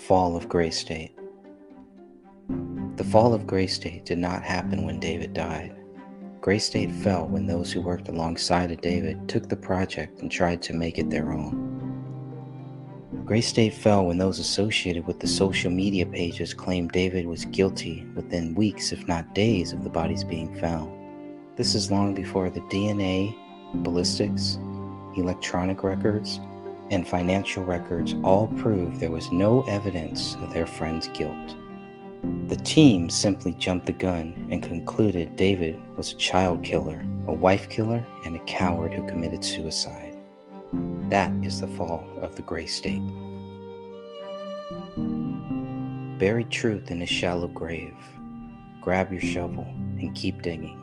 fall of Gray State. The fall of Gray State did not happen when David died. Gray State fell when those who worked alongside of David took the project and tried to make it their own. Gray State fell when those associated with the social media pages claimed David was guilty within weeks, if not days, of the bodies being found. This is long before the DNA, ballistics, electronic records, and financial records all proved there was no evidence of their friend's guilt. The team simply jumped the gun and concluded David was a child killer, a wife killer, and a coward who committed suicide. That is the fall of the Gray State. Bury truth in a shallow grave. Grab your shovel and keep digging.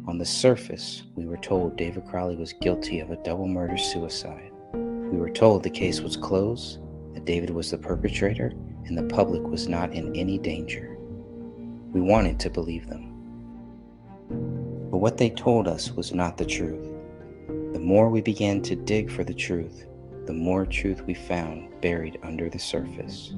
On the surface, we were told David Crowley was guilty of a double murder-suicide. We were told the case was closed, that David was the perpetrator, and the public was not in any danger. We wanted to believe them. But what they told us was not the truth. The more we began to dig for the truth, the more truth we found buried under the surface.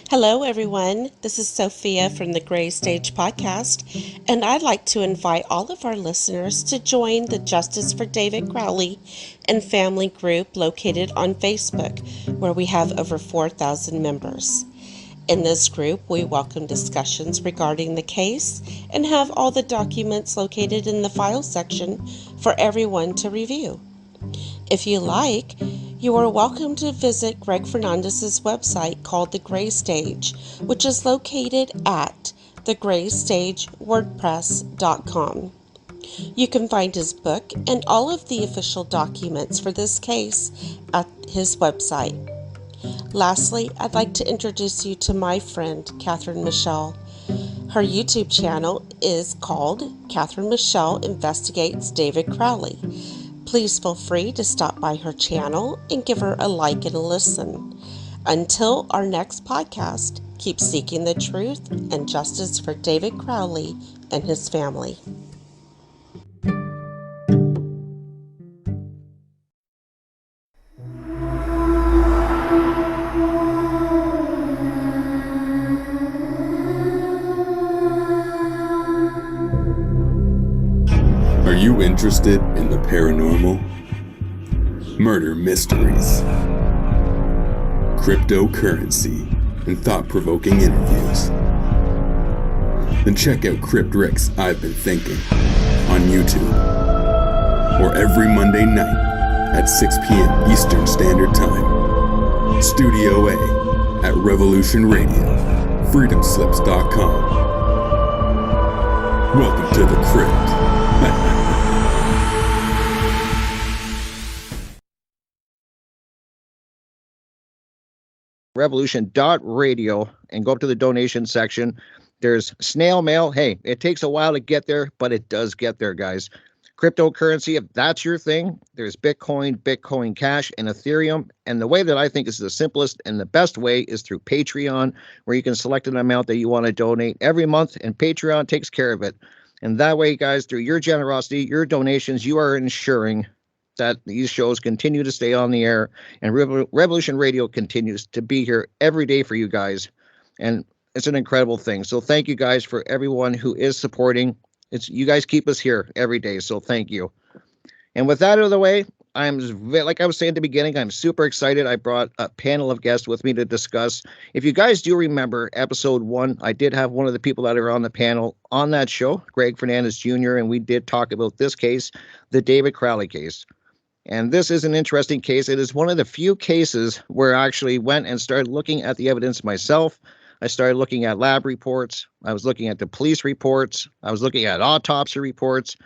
Hello, everyone. This is Sophia from the Gray Stage Podcast, and I'd like to invite all of our listeners to join the Justice for David Crowley and Family group located on Facebook, where we have over 4,000 members. In this group, we welcome discussions regarding the case and have all the documents located in the file section for everyone to review. If you like, you are welcome to visit Greg Fernandez's website called The Gray Stage, which is located at thegraystagewordpress.com. You can find his book and all of the official documents for this case at his website. Lastly, I'd like to introduce you to my friend, Michele. Her YouTube channel is called Michele Investigates David Crowley. Please feel free to stop by her channel and give her a like and a listen. Until our next podcast, keep seeking the truth and justice for David Crowley and his family. Are you interested in the paranormal? Murder mysteries, cryptocurrency, and thought-provoking interviews? Then check out Crypt Rick's I've Been Thinking on YouTube, or every Monday night at 6 p.m. Eastern Standard Time. Studio A at Revolution Radio, freedomslips.com. Welcome to the Crypt. Revolution.radio and go up to the donation section. There's snail mail. Hey, it takes a while to get there, but it does get there, guys. Cryptocurrency, if that's your thing, there's Bitcoin, Bitcoin Cash, and Ethereum. And the way that I think is the simplest and the best way is through Patreon, where you can select an amount that you want to donate every month, and Patreon takes care of it. And that way, guys, through your generosity, your donations, you are ensuring that these shows continue to stay on the air, and Revolution Radio continues to be here every day for you guys. And it's an incredible thing. So thank you guys for everyone who is supporting. You guys keep us here every day. So thank you. And with that out of the way, like I was saying at the beginning, I'm super excited. I brought a panel of guests with me to discuss. If you guys do remember episode 1, I did have one of the people that are on the panel on that show, Greg Fernandez Jr., and we did talk about this case, the David Crowley case. And this is an interesting case. It is one of the few cases where I actually went and started looking at the evidence myself. I started looking at lab reports. I was looking at the police reports. I was looking at autopsy reports,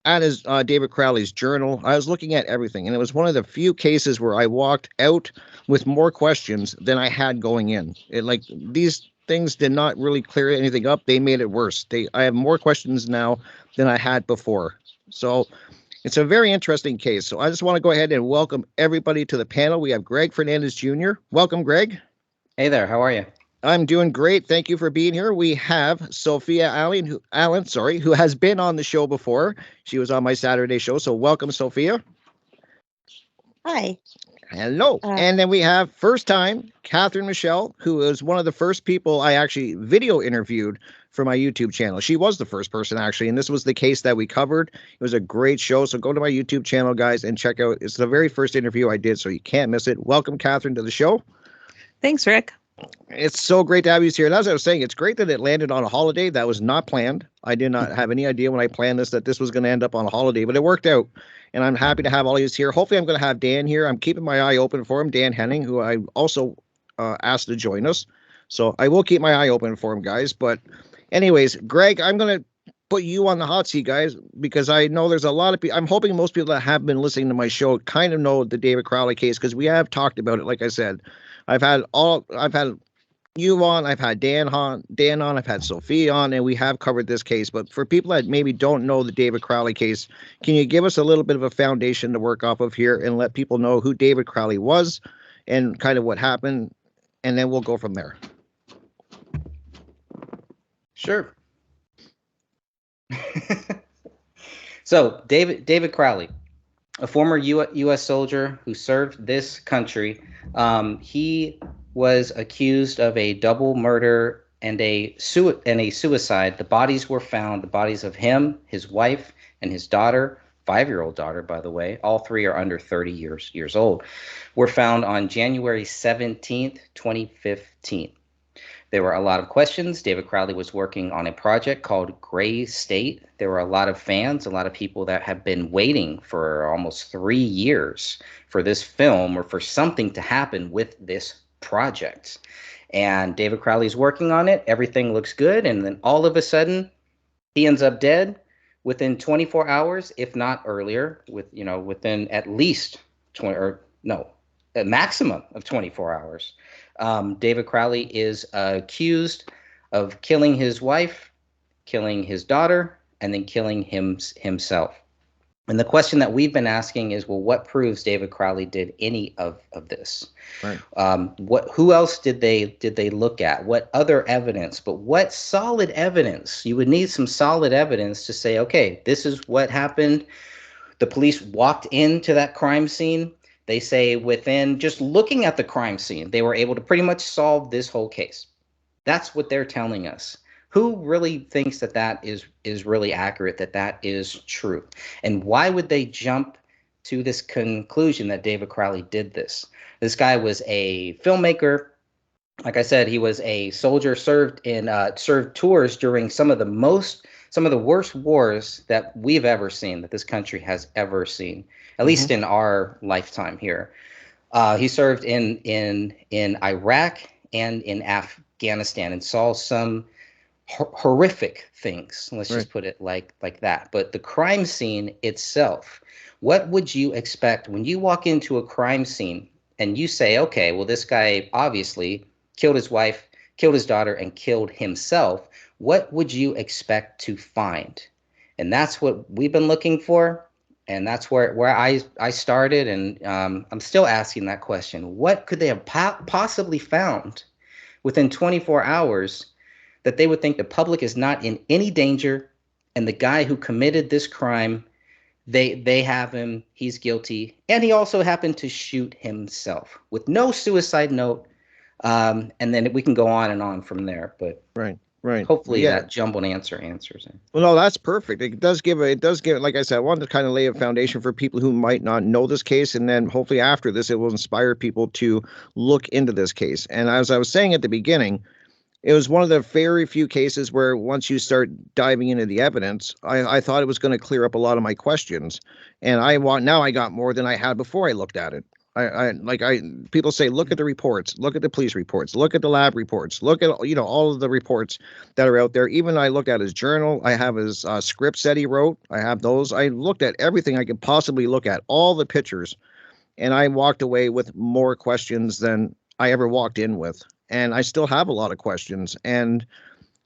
at his David Crowley's journal. I was looking at everything. And it was one of the few cases where I walked out with more questions than I had going in. These things did not really clear anything up. They made it worse. I have more questions now than I had before. So it's a very interesting case. So I just want to go ahead and welcome everybody to the panel. We have Greg Fernandez Jr. Welcome, Greg. Hey there, how are you? I'm doing great. Thank you for being here. We have Sophia Allen, who has been on the show before. She was on my Saturday show. So welcome, Sophia. Hi. Hello. And then we have first time Catherine Michele, who was one of the first people I actually video interviewed for my YouTube channel. She was the first person actually, and this was the case that we covered. It was a great show. So go to my YouTube channel, guys, and check out. It's the very first interview I did, so you can't miss it. Welcome, Catherine, to the show. Thanks, Rick. It's so great to have you here. And as I was saying, it's great that it landed on a holiday. That was not planned. I did not have any idea when I planned this that this was going to end up on a holiday, but it worked out. And I'm happy to have all of you here. Hopefully, I'm going to have Dan here. I'm keeping my eye open for him, Dan Hennen, who I also asked to join us. So I will keep my eye open for him, guys. But anyways, Greg, I'm going to put you on the hot seat, guys, because I know there's a lot of people. I'm hoping most people that have been listening to my show kind of know the David Crowley case because we have talked about it. Like I said, I've had you on, I've had Dan on, I've had Sophia on, and we have covered this case. But for people that maybe don't know the David Crowley case, can you give us a little bit of a foundation to work off of here and let people know who David Crowley was and kind of what happened, and then we'll go from there. Sure. So David Crowley, a former U.S. soldier who served this country, he was accused of a double murder and a suicide. The bodies were found, the bodies of him, his wife, and his daughter, 5-year-old daughter, by the way, all three are under 30 years old, were found on January 17th, 2015. There were a lot of questions. David Crowley was working on a project called Gray State. There were a lot of fans, a lot of people that have been waiting for almost 3 years for this film or for something to happen with this project. And David Crowley's working on it. Everything looks good. And then all of a sudden, he ends up dead within 24 hours, if not earlier, within at least a maximum of 24 hours. David Crowley is accused of killing his wife, killing his daughter, and then killing himself. And the question that we've been asking is, well, what proves David Crowley did any of this? Right. Who else did they look at? What other evidence? But what solid evidence? You would need some solid evidence to say, okay, this is what happened. The police walked into that crime scene. They say within just looking at the crime scene, they were able to pretty much solve this whole case. That's what they're telling us. Who really thinks that is really accurate, that is true? And why would they jump to this conclusion that David Crowley did this? This guy was a filmmaker. Like I said, he was a soldier, served tours during some of the worst wars that we've ever seen, that this country has ever seen, at least in our lifetime here. He served in Iraq and in Afghanistan and saw some horrific things. Let's just put it like that. But the crime scene itself, what would you expect when you walk into a crime scene and you say, okay, well, this guy obviously killed his wife, killed his daughter, and killed himself? What would you expect to find? And that's what we've been looking for. And that's where I started. And I'm still asking that question. What could they have possibly found within 24 hours that they would think the public is not in any danger, and the guy who committed this crime, they have him, he's guilty, and he also happened to shoot himself with no suicide note, and then we can go on and on from there. But right. Hopefully that jumbled answer answers it. Well, no, that's perfect. It does give, like I said, I wanted to kind of lay a foundation for people who might not know this case. And then hopefully after this, it will inspire people to look into this case. And as I was saying at the beginning, it was one of the very few cases where once you start diving into the evidence, I thought it was going to clear up a lot of my questions. And now I got more than I had before I looked at it. People say, look at the reports, look at the police reports, look at the lab reports, look at, all of the reports that are out there. Even I looked at his journal. I have his scripts that he wrote. I have those. I looked at everything I could possibly look at, all the pictures, and I walked away with more questions than I ever walked in with. And I still have a lot of questions, and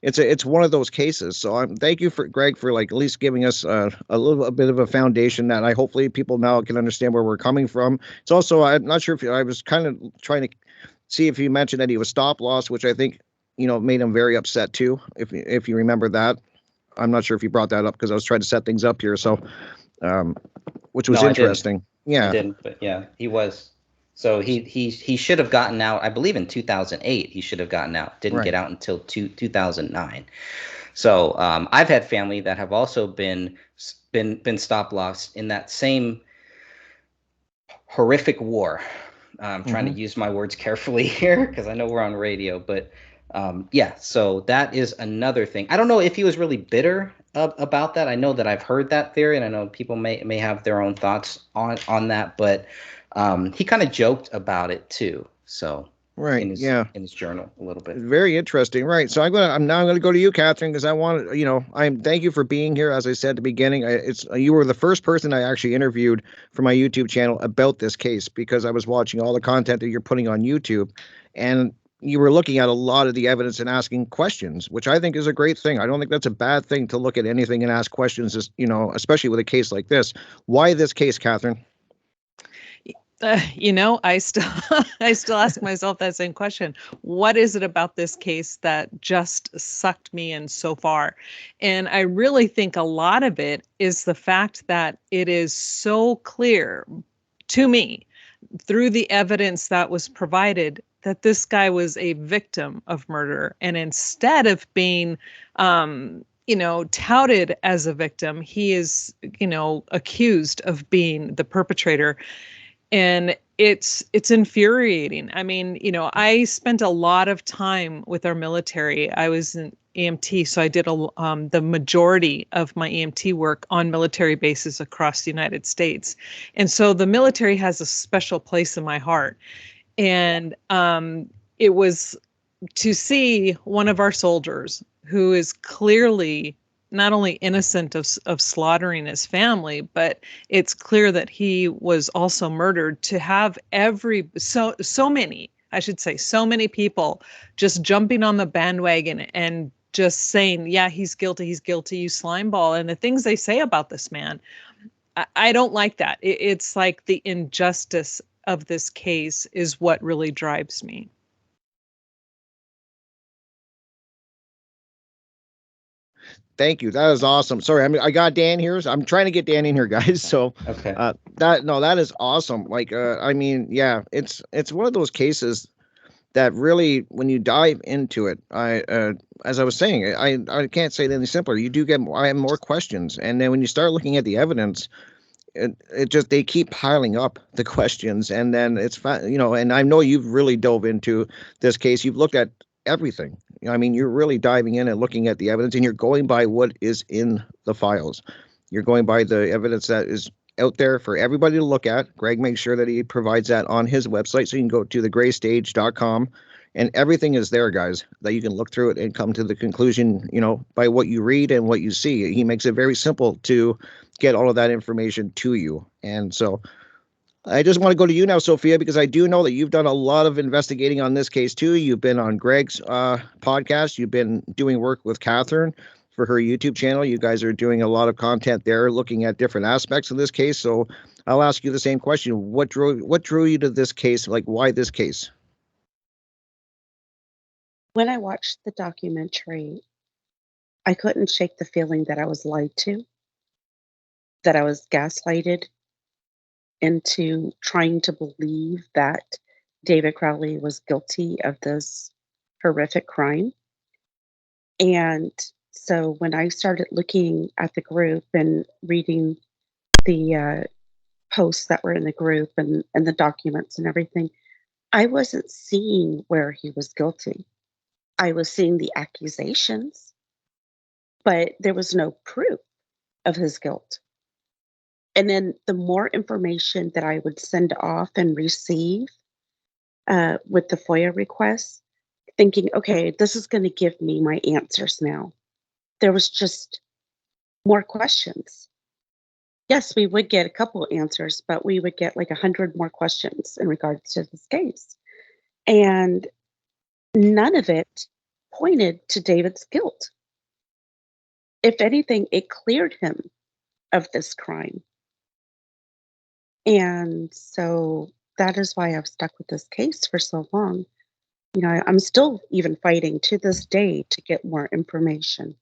it's one of those cases. So thank you for Greg for at least giving us a little bit of a foundation that hopefully people now can understand where we're coming from. It's also, I'm not sure if I was kind of trying to see if you mentioned that he was stop loss, which I think made him very upset too. If you remember that, I'm not sure if you brought that up because I was trying to set things up here. So, which was No, interesting. I Yeah, didn't, but yeah, he was. So he should have gotten out. I believe in 2008 he should have gotten out. Didn't right. get out until 2009. So I've had family that have also been stop lost in that same horrific war. I'm trying to Hmm. use my words carefully here because I know we're on radio, but yeah. So that is another thing. I don't know if he was really bitter about that. I know that I've heard that theory, and I know people may have their own thoughts on that, but he kind of joked about it too. So Right. Yeah. in his journal a little bit. Very interesting. Right. So I'm now going to go to you, Catherine, because I want to, thank you for being here. As I said at the beginning, you were the first person I actually interviewed for my YouTube channel about this case because I was watching all the content that you're putting on YouTube, and you were looking at a lot of the evidence and asking questions, which I think is a great thing. I don't think that's a bad thing to look at anything and ask questions, especially with a case like this. Why this case, Catherine? I still I still ask myself that same question. What is it about this case that just sucked me in so far? And I really think a lot of it is the fact that it is so clear to me through the evidence that was provided that this guy was a victim of murder. And instead of being touted as a victim, he is, accused of being the perpetrator. And it's infuriating. I mean, I spent a lot of time with our military. I was an EMT, so I did the majority of my EMT work on military bases across the United States. And so the military has a special place in my heart. And it was to see one of our soldiers who is clearly not only innocent of slaughtering his family, but it's clear that he was also murdered, to have so many, I should say, so many people just jumping on the bandwagon and just saying, yeah, he's guilty, you slime ball. And the things they say about this man, I don't like that. It's like the injustice of this case is what really drives me. Thank you. That is awesome. Sorry, I got Dan here. So I'm trying to get Dan in here, guys. So Okay. that is awesome. Like yeah, it's one of those cases that really, when you dive into it, as I was saying, I can't say it any simpler. You do get I have more questions, and then when you start looking at the evidence, it just they keep piling up the questions, and then and I know you've really dove into this case. You've looked at everything. I mean, you're really diving in and looking at the evidence, and you're going by what is in the files. You're going by the evidence that is out there for everybody to look at. Greg makes sure that he provides that on his website, so you can go to thegraystage.com, and everything is there, guys, that you can look through it and come to the conclusion, by what you read and what you see. He makes it very simple to get all of that information to you. And so I just want to go to you now, Sophia, because I do know that you've done a lot of investigating on this case too. You've been on Greg's podcast. You've been doing work with Catherine for her YouTube channel. You guys are doing a lot of content there, looking at different aspects of this case. So I'll ask you the same question. What drew you to this case? Like, why this case? When I watched the documentary, I couldn't shake the feeling that I was lied to, that I was gaslighted into trying to believe that David Crowley was guilty of this horrific crime. And so when I started looking at the group and reading the posts that were in the group and the documents and everything, I wasn't seeing where he was guilty. I was seeing the accusations, but there was no proof of his guilt. And then the more information that I would send off and receive with the FOIA requests, thinking, okay, this is going to give me my answers now. There was just more questions. Yes, we would get a couple answers, but we would get like 100 more questions in regards to this case. And none of it pointed to David's guilt. If anything, it cleared him of this crime. And so that is why I've stuck with this case for so long. I'm still even fighting to this day to get more information.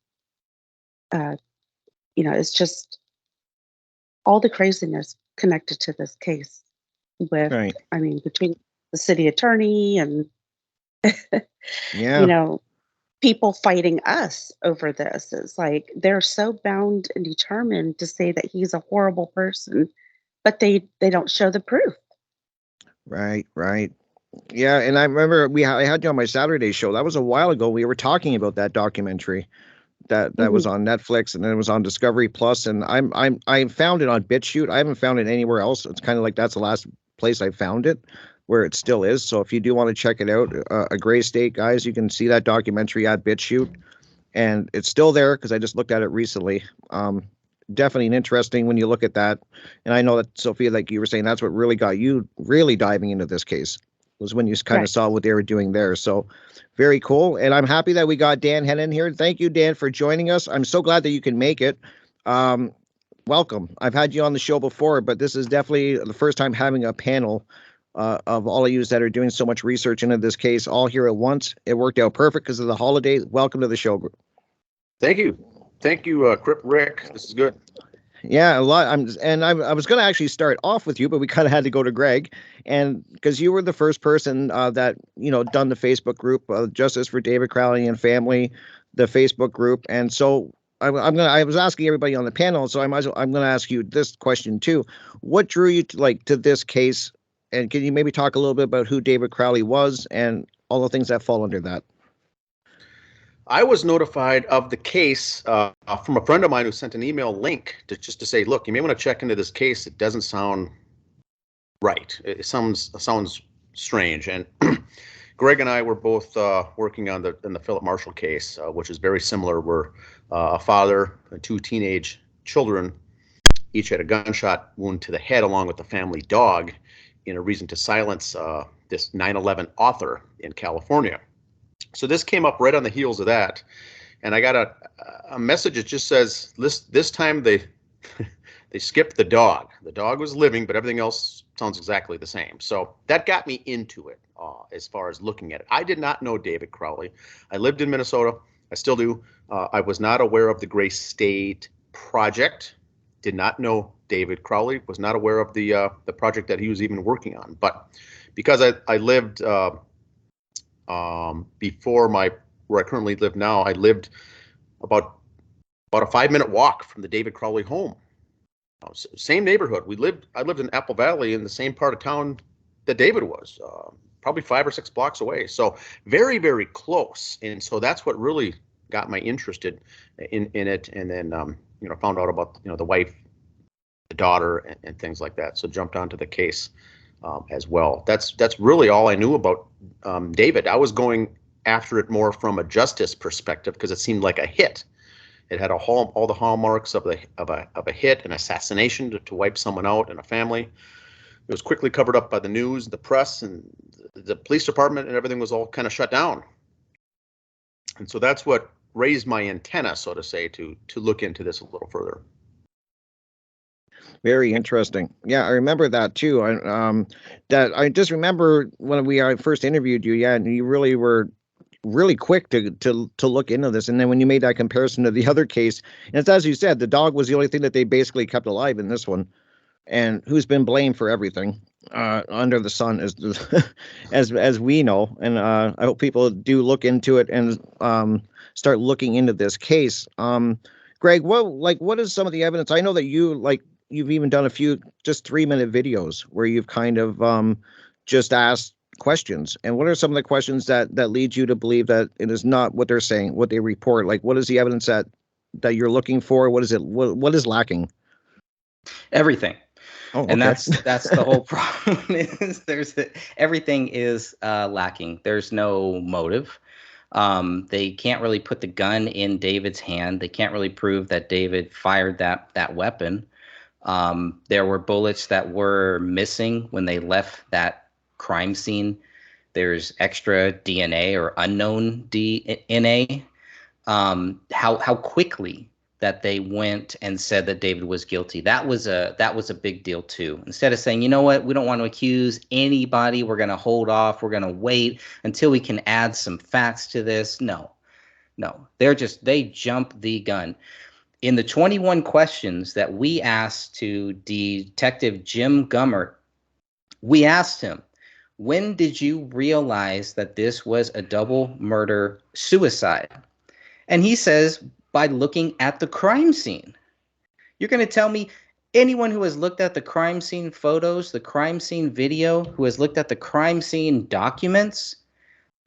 Uh, it's just all the craziness connected to this case with, Right. between the city attorney and, you Yeah. know, people fighting us over this. It's like they're so bound and determined to say that he's a horrible person, but they don't show the proof. Right. Right. Yeah. And I remember I had you on my Saturday show. That was a while ago. We were talking about that documentary that was Mhm. on Netflix, and then it was on Discovery Plus, and I found it on BitChute. I haven't found it anywhere else. It's kind of like that's the last place I found it, where it still is. So if you do want to check it out, A Gray State, guys, you can see that documentary at BitChute, and it's still there because I just looked at it recently. Definitely interesting when you look at that, and I know that Sophia, like you were saying, that's what really got you really diving into this case, was when you kind of Right. saw what they were doing there. So very cool. And I'm happy that we got Dan Hennen here. Thank you, Dan, for joining us. I'm so glad that you can make it. Um, Welcome. I've had you on the show before, but this is definitely the first time having a panel of all of you that are doing so much research into this case all here at once. It worked out perfect because of the holiday. Welcome to the show. Thank you. Thank you, Crypt Rick. This is good. Yeah, a lot. I was going to actually start off with you, but we kind of had to go to Greg, and because you were the first person that done the Facebook group, Justice for David Crowley and Family, the Facebook group, and so I was asking everybody on the panel, so I'm going to ask you this question too. What drew you to this case, and can you maybe talk a little bit about who David Crowley was and all the things that fall under that? I was notified of the case from a friend of mine who sent an email link just to say, look, you may want to check into this case. It doesn't sound right. It sounds strange. And Greg and I were both working on in the Philip Marshall case, which is very similar, where a father and two teenage children each had a gunshot wound to the head along with the family dog in a reason to silence this 9/11 author in California. So this came up right on the heels of that, and I got a message that just says this time they they skipped the dog. The dog was living, but everything else sounds exactly the same. So that got me into it as far as looking at it. I did not know David Crowley. I lived in Minnesota. I still do. I was not aware of the Gray State Project. Did not know David Crowley. Was not aware of the project that he was even working on. But because I lived before where I currently live now, I lived about a 5-minute walk from the David Crowley home. Same neighborhood. I lived in Apple Valley in the same part of town that David was, probably 5 or 6 blocks away. So very, very close. And so that's what really got my interested in it. And then, found out about, the wife, the daughter, and things like that. So jumped onto the case as well. That's really all I knew about David. I was going after it more from a justice perspective because it seemed like a hit. It had all the hallmarks of a hit, an assassination to wipe someone out in a family. It was quickly covered up by the news, the press, and the police department, and everything was all kind of shut down. And so that's what raised my antenna, so to say, to look into this a little further. Very interesting. Yeah, I remember that too. I just remember when I first interviewed you. Yeah, and you really were really quick to look into this. And then when you made that comparison to the other case, and it's as you said, the dog was the only thing that they basically kept alive in this one, and who's been blamed for everything under the sun, as we know. And I hope people do look into it and start looking into this case. Greg, what is some of the evidence? I know that you've even done a few just 3-minute videos where you've kind of just asked questions. And what are some of the questions that lead you to believe that it is not what they're saying, what they report? Like, what is the evidence that you're looking for? What is it? What is lacking? Everything. Oh, okay. And that's the whole problem is everything is lacking. There's no motive. They can't really put the gun in David's hand. They can't really prove that David fired that weapon. There were bullets that were missing when they left that crime scene. There's extra DNA or unknown DNA. How quickly that they went and said that David was guilty. That was a big deal too. Instead of saying, you know what, we don't want to accuse anybody, we're going to hold off, we're going to wait until we can add some facts to this. No, they jump the gun. In the 21 questions that we asked to Detective Jim Gummert, we asked him, when did you realize that this was a double murder suicide? And he says, by looking at the crime scene. You're going to tell me anyone who has looked at the crime scene photos, the crime scene video, who has looked at the crime scene documents,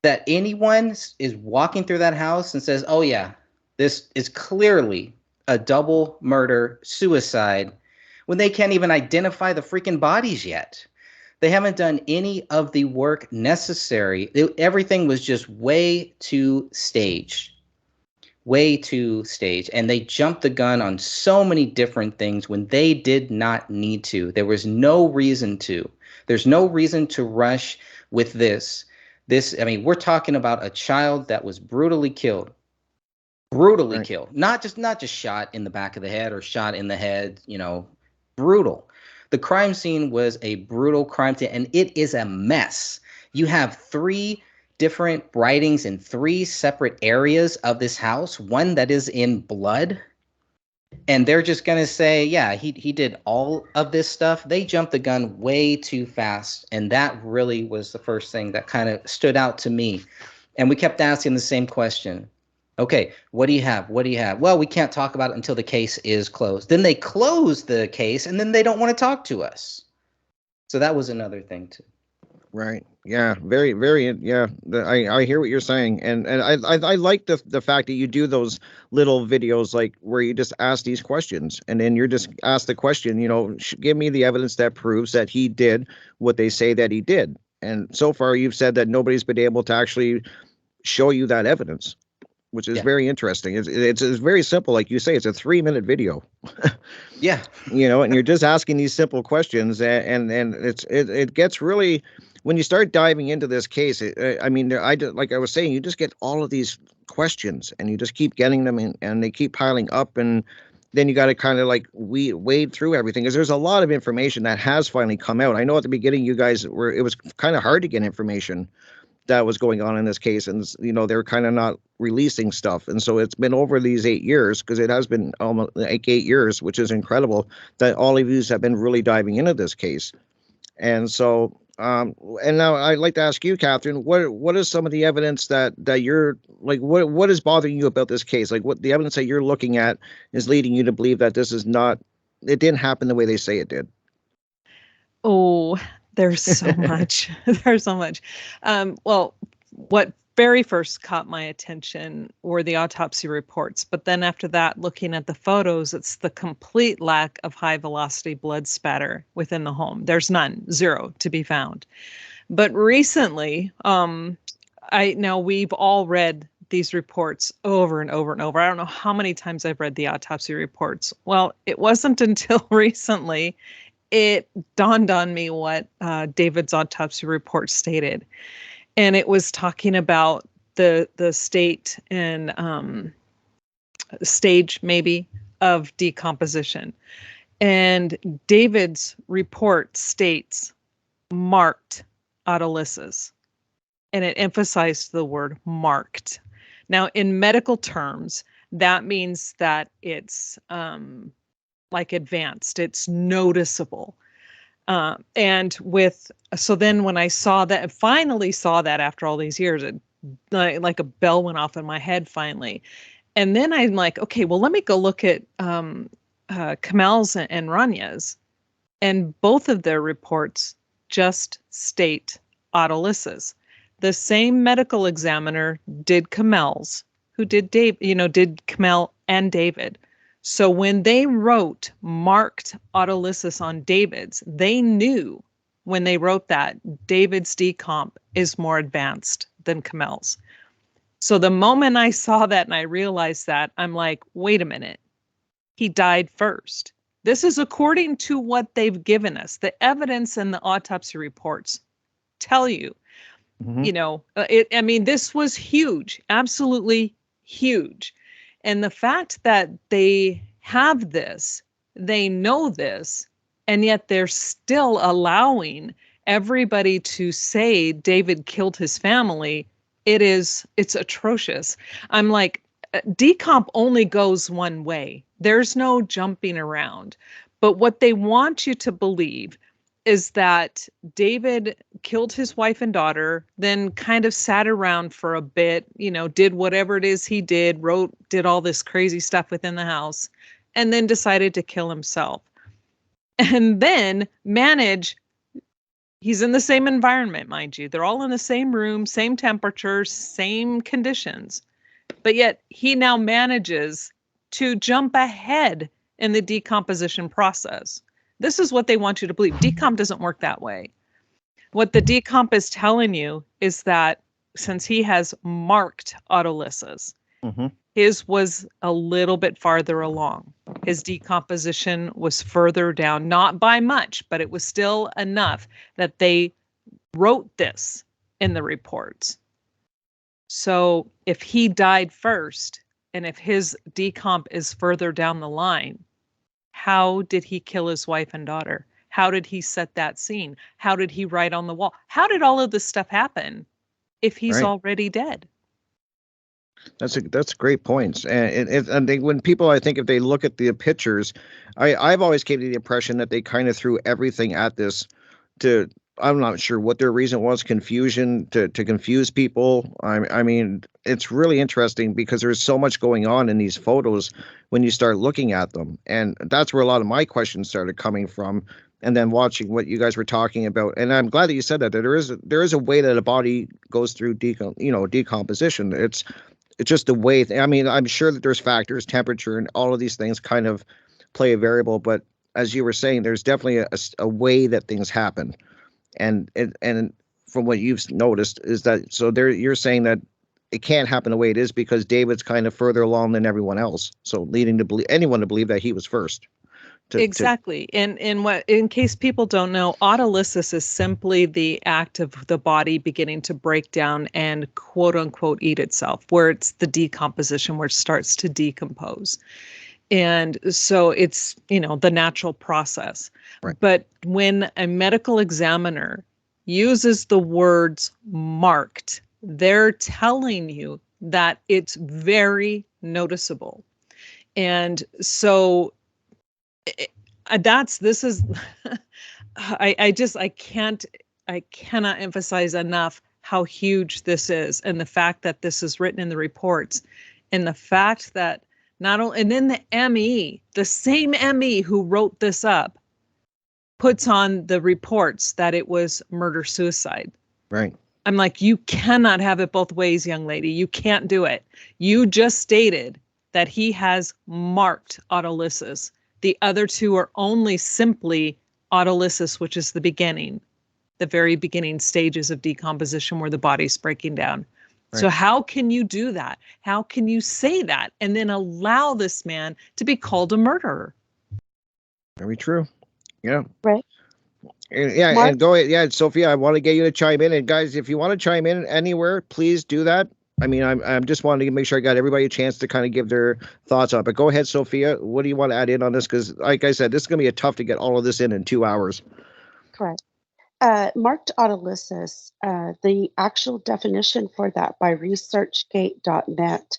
that anyone is walking through that house and says, oh yeah, this is clearly a double murder suicide, when they can't even identify the freaking bodies yet. They haven't done any of the work necessary. Everything was just way too staged. And they jumped the gun on so many different things when they did not need to. There was no reason to. There's no reason to rush with this. I mean, we're talking about a child that was brutally killed. Brutally killed. Not just shot in the back of the head or shot in the head, brutal. The crime scene was a brutal crime scene, and it is a mess. You have 3 different writings in 3 separate areas of this house, one that is in blood, and they're just going to say, yeah, he did all of this stuff. They jumped the gun way too fast, and that really was the first thing that kind of stood out to me. And we kept asking the same question. Okay, what do you have? Well, we can't talk about it until the case is closed. Then they close the case, and then they don't want to talk to us. So that was another thing too. Right. Yeah. Very, very. Yeah. I hear what you're saying, and I like the fact that you do those little videos like where you just ask these questions, and then you're just ask the question. Give me the evidence that proves that he did what they say that he did. And so far, you've said that nobody's been able to actually show you that evidence, which is very interesting. It's very simple, like you say. It's a 3-minute video. Yeah. And you're just asking these simple questions, and it gets really. When you start diving into this case, like I was saying, you just get all of these questions, and you just keep getting them, and they keep piling up, and then you got to kind of like wade through everything, because there's a lot of information that has finally come out. I know at the beginning it was kind of hard to get information that was going on in this case, and they're kind of not releasing stuff, and so it's been over these 8 years, because it has been almost like 8 years, which is incredible that all of you have been really diving into this case. And so and now I'd like to ask you, Catherine, what is some of the evidence that you're like, what is bothering you about this case? Like, what the evidence that you're looking at is leading you to believe that it didn't happen the way they say it did? Oh, there's so much. There's so much. Well, what very first caught my attention were the autopsy reports. But then after that, looking at the photos, it's the complete lack of high velocity blood spatter within the home. There's none, 0 to be found. But recently, we've all read these reports over and over and over. I don't know how many times I've read the autopsy reports. Well, it wasn't until recently it dawned on me what David's autopsy report stated. And it was talking about the state and stage maybe of decomposition. And David's report states marked autolysis, and it emphasized the word marked. Now, in medical terms, that means that it's like advanced, it's noticeable. So then when I finally saw that after all these years, it like a bell went off in my head finally. And then I'm like, okay, well, let me go look at Kamel's and Ranya's, and both of their reports just state autolysis. The same medical examiner did Kamel's, who did Kamel and David. So when they wrote marked autolysis on David's, they knew when they wrote that David's decomp is more advanced than Kamel's. So the moment I saw that and I realized that, I'm like, wait a minute, he died first. This is according to what they've given us. The evidence and the autopsy reports tell you, this was huge, absolutely huge. And the fact that they have this, they know this, and yet they're still allowing everybody to say David killed his family, it's atrocious. I'm like, decomp only goes one way. There's no jumping around. But what they want you to believe is that David killed his wife and daughter, then kind of sat around for a bit, did whatever it is he did, did all this crazy stuff within the house, and then decided to kill himself. And then he's in the same environment, mind you. They're all in the same room, same temperature, same conditions. But yet he now manages to jump ahead in the decomposition process. This is what they want you to believe. Decomp doesn't work that way. What the decomp is telling you is that since he has marked autolysis, his was a little bit farther along. His decomposition was further down, not by much, but it was still enough that they wrote this in the reports. So if he died first, and if his decomp is further down the line, how did he kill his wife and daughter? How did he set that scene? How did he write on the wall? How did all of this stuff happen if he's already dead? That's great points. And when people, I think if they look at the pictures, I've always came to the impression that they kind of threw everything at this I'm not sure what their reason was, confusion, to confuse people. I mean, it's really interesting because there's so much going on in these photos when you start looking at them. And that's where a lot of my questions started coming from. And then watching what you guys were talking about. And I'm glad that you said that there is a way that a body goes through decomposition. It's just the way. I mean, I'm sure that there's factors, temperature, and all of these things kind of play a variable. But as you were saying, there's definitely a way that things happen. And from what you've noticed is that you're saying that it can't happen the way it is because David's kind of further along than everyone else, so leading to anyone to believe that he was first. Exactly. And in case people don't know, autolysis is simply the act of the body beginning to break down and quote unquote eat itself, where it's the decomposition where it starts to decompose. And so it's, the natural process. Right. But when a medical examiner uses the words marked, they're telling you that it's very noticeable. And so I cannot emphasize enough how huge this is, and the fact that this is written in the reports, and the fact that and then the ME, the same ME who wrote this up, puts on the reports that it was murder-suicide. Right. I'm like, you cannot have it both ways, young lady. You can't do it. You just stated that he has marked autolysis. The other two are only simply autolysis, which is the very beginning stages of decomposition where the body's breaking down. Right. So how can you do that? How can you say that and then allow this man to be called a murderer? Very true. Yeah. Right. Yeah, Mark? And go ahead. Yeah, Sophia, I want to get you to chime in. And guys, if you want to chime in anywhere, please do that. I mean, I'm just wanting to make sure I got everybody a chance to kind of give their thoughts on it. But go ahead, Sophia. What do you want to add in on this? Because like I said, this is going to be tough to get all of this in 2 hours. Correct. Marked autolysis, the actual definition for that by researchgate.net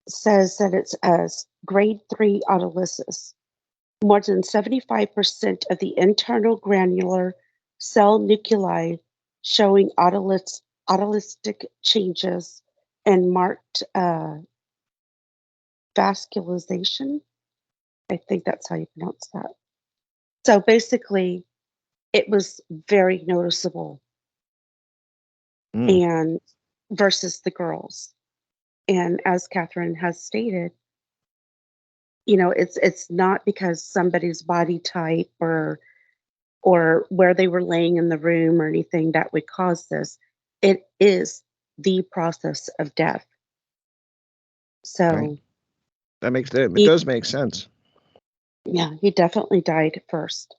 says that it's as grade 3 autolysis. More than 75% of the internal granular cell nuclei showing autolystic changes and marked vascularization. I think that's how you pronounce that. So basically, it was very noticeable and versus the girls. And as Catherine has stated, it's not because somebody's body type or where they were laying in the room or anything that would cause this. It is the process of death. So right. It does make sense. Yeah, he definitely died first.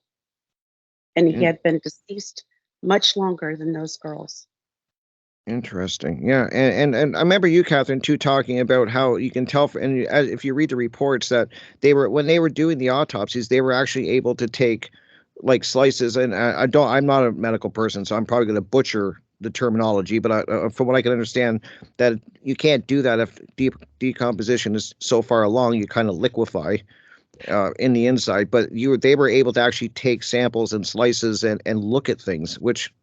And he had been deceased much longer than those girls. Interesting. Yeah, and I remember you, Catherine, too, talking about how you can tell, if you read the reports, that when they were doing the autopsies, they were actually able to take like slices. And I'm not a medical person, so I'm probably going to butcher the terminology, but from what I can understand, that you can't do that if decomposition is so far along, you kind of liquefy in the inside. But they were able to actually take samples and slices and look at things, which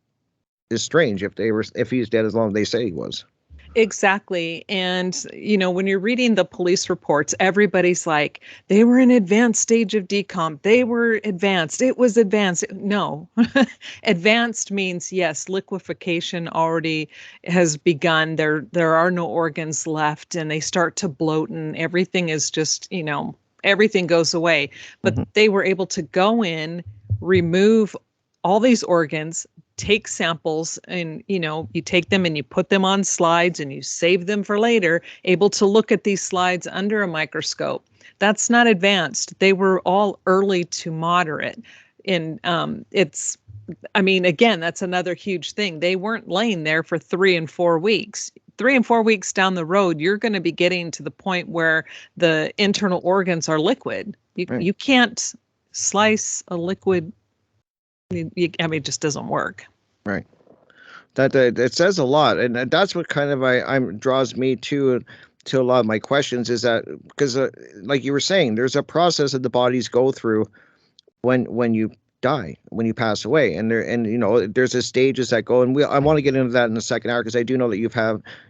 is strange if he's dead as long as they say he was. Exactly. And, when you're reading the police reports, everybody's like, they were in advanced stage of decomp. They were advanced. It was advanced. No, advanced means, yes, liquefaction already has begun. There are no organs left, and they start to bloat, and everything is just, everything goes away. But they were able to go in, remove all these organs, take samples, and you take them and you put them on slides and you save them for later, able to look at these slides under a microscope. That's not advanced. They were all early to moderate. And again, that's another huge thing. They weren't laying there for 3 and 4 weeks. 3 and 4 weeks down the road, you're going to be getting to the point where the internal organs are liquid. You can't slice a liquid. It just doesn't work. Right. That it says a lot, and that's what kind of draws me to a lot of my questions, is that because like you were saying, there's a process that the bodies go through when you die, when you pass away, and there's a stages that go, and I want to get into that in the second hour, because I do know that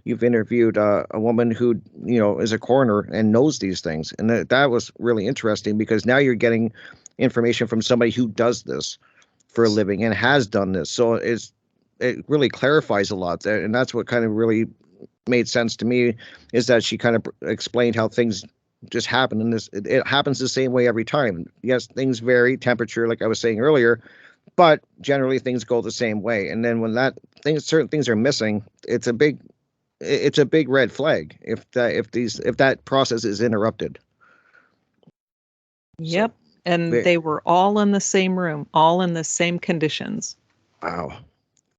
you've interviewed a woman who is a coroner and knows these things, and that was really interesting, because now you're getting information from somebody who does this for a living and has done this. So it really clarifies a lot there. And that's what kind of really made sense to me, is that she kind of explained how things just happen. And it happens the same way every time. Yes, things vary, temperature, like I was saying earlier, but generally things go the same way. And then when certain things are missing, it's a big red flag if that process is interrupted. Yep. And they were all in the same room, all in the same conditions. Wow.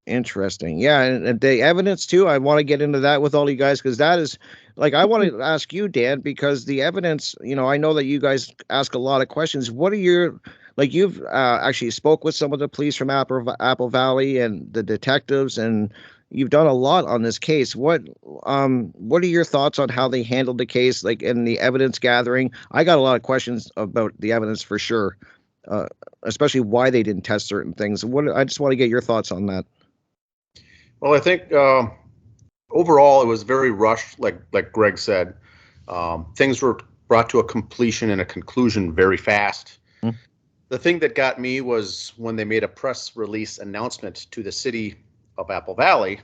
Interesting. Yeah. And the evidence too, I want to get into that with all you guys, because that is, like, I want to ask you, Dan, because the evidence, I know that you guys ask a lot of questions. What are your, like, you've actually spoke with some of the police from Apple Valley and the detectives, and you've done a lot on this case. What are your thoughts on how they handled the case, like in the evidence gathering? I got a lot of questions about the evidence for sure, especially why they didn't test certain things. I just want to get your thoughts on that. Well, I think overall it was very rushed, like Greg said. Things were brought to a completion and a conclusion very fast. The thing that got me was when they made a press release announcement to the city of Apple Valley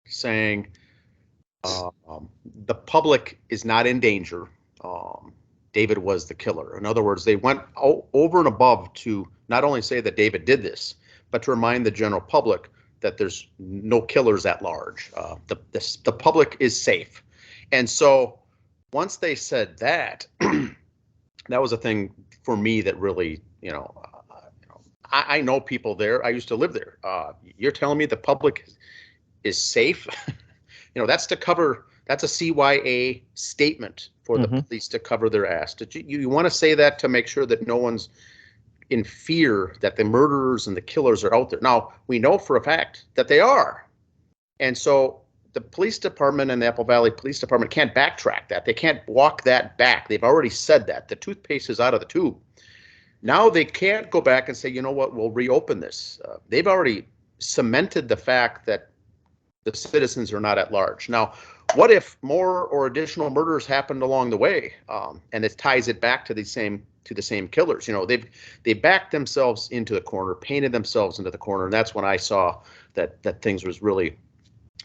saying the public is not in danger. David was the killer. In other words, they went over and above to not only say that David did this, but to remind the general public that there's no killers at large. The public is safe. And so once they said that, that was a thing for me that really, I know people there. I used to live there. You're telling me the public is safe? That's a CYA statement for the police to cover their ass. You want to say that to make sure that no one's in fear that the murderers and the killers are out there. Now, we know for a fact that they are. And so the police department and the Apple Valley Police Department can't backtrack that. They can't walk that back. They've already said that. The toothpaste is out of the tube. Now they can't go back and say, you know what, we'll reopen this. They've already cemented the fact that the citizens are not at large. Now, what if more or additional murders happened along the way, and it ties it back to the same killers? They backed themselves into the corner, painted themselves into the corner, and that's when I saw that things was really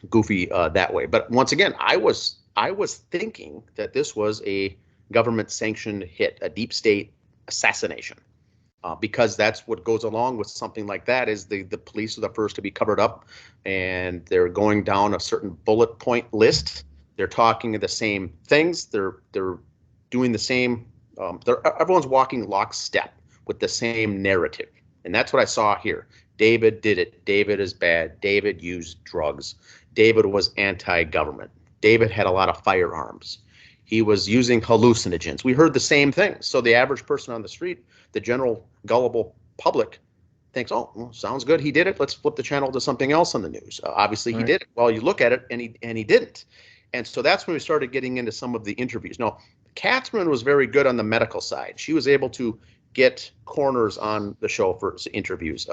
goofy that way. But once again, I was thinking that this was a government-sanctioned hit, a deep state assassination, because that's what goes along with something like that. Is the police are the first to be covered up, and they're going down a certain bullet point list. They're talking the same things. They're doing the same. Everyone's walking lockstep with the same narrative, and that's what I saw here. David did it. David is bad. David used drugs. David was anti-government. David had a lot of firearms. He was using hallucinogens. We heard the same thing. So the average person on the street, the general gullible public, thinks, oh, well, sounds good. He did it. Let's flip the channel to something else on the news. Obviously, he did it. Well, you look at it, and he didn't. And so that's when we started getting into some of the interviews. Now, Catherine was very good on the medical side. She was able to get coroners on the show for interviews,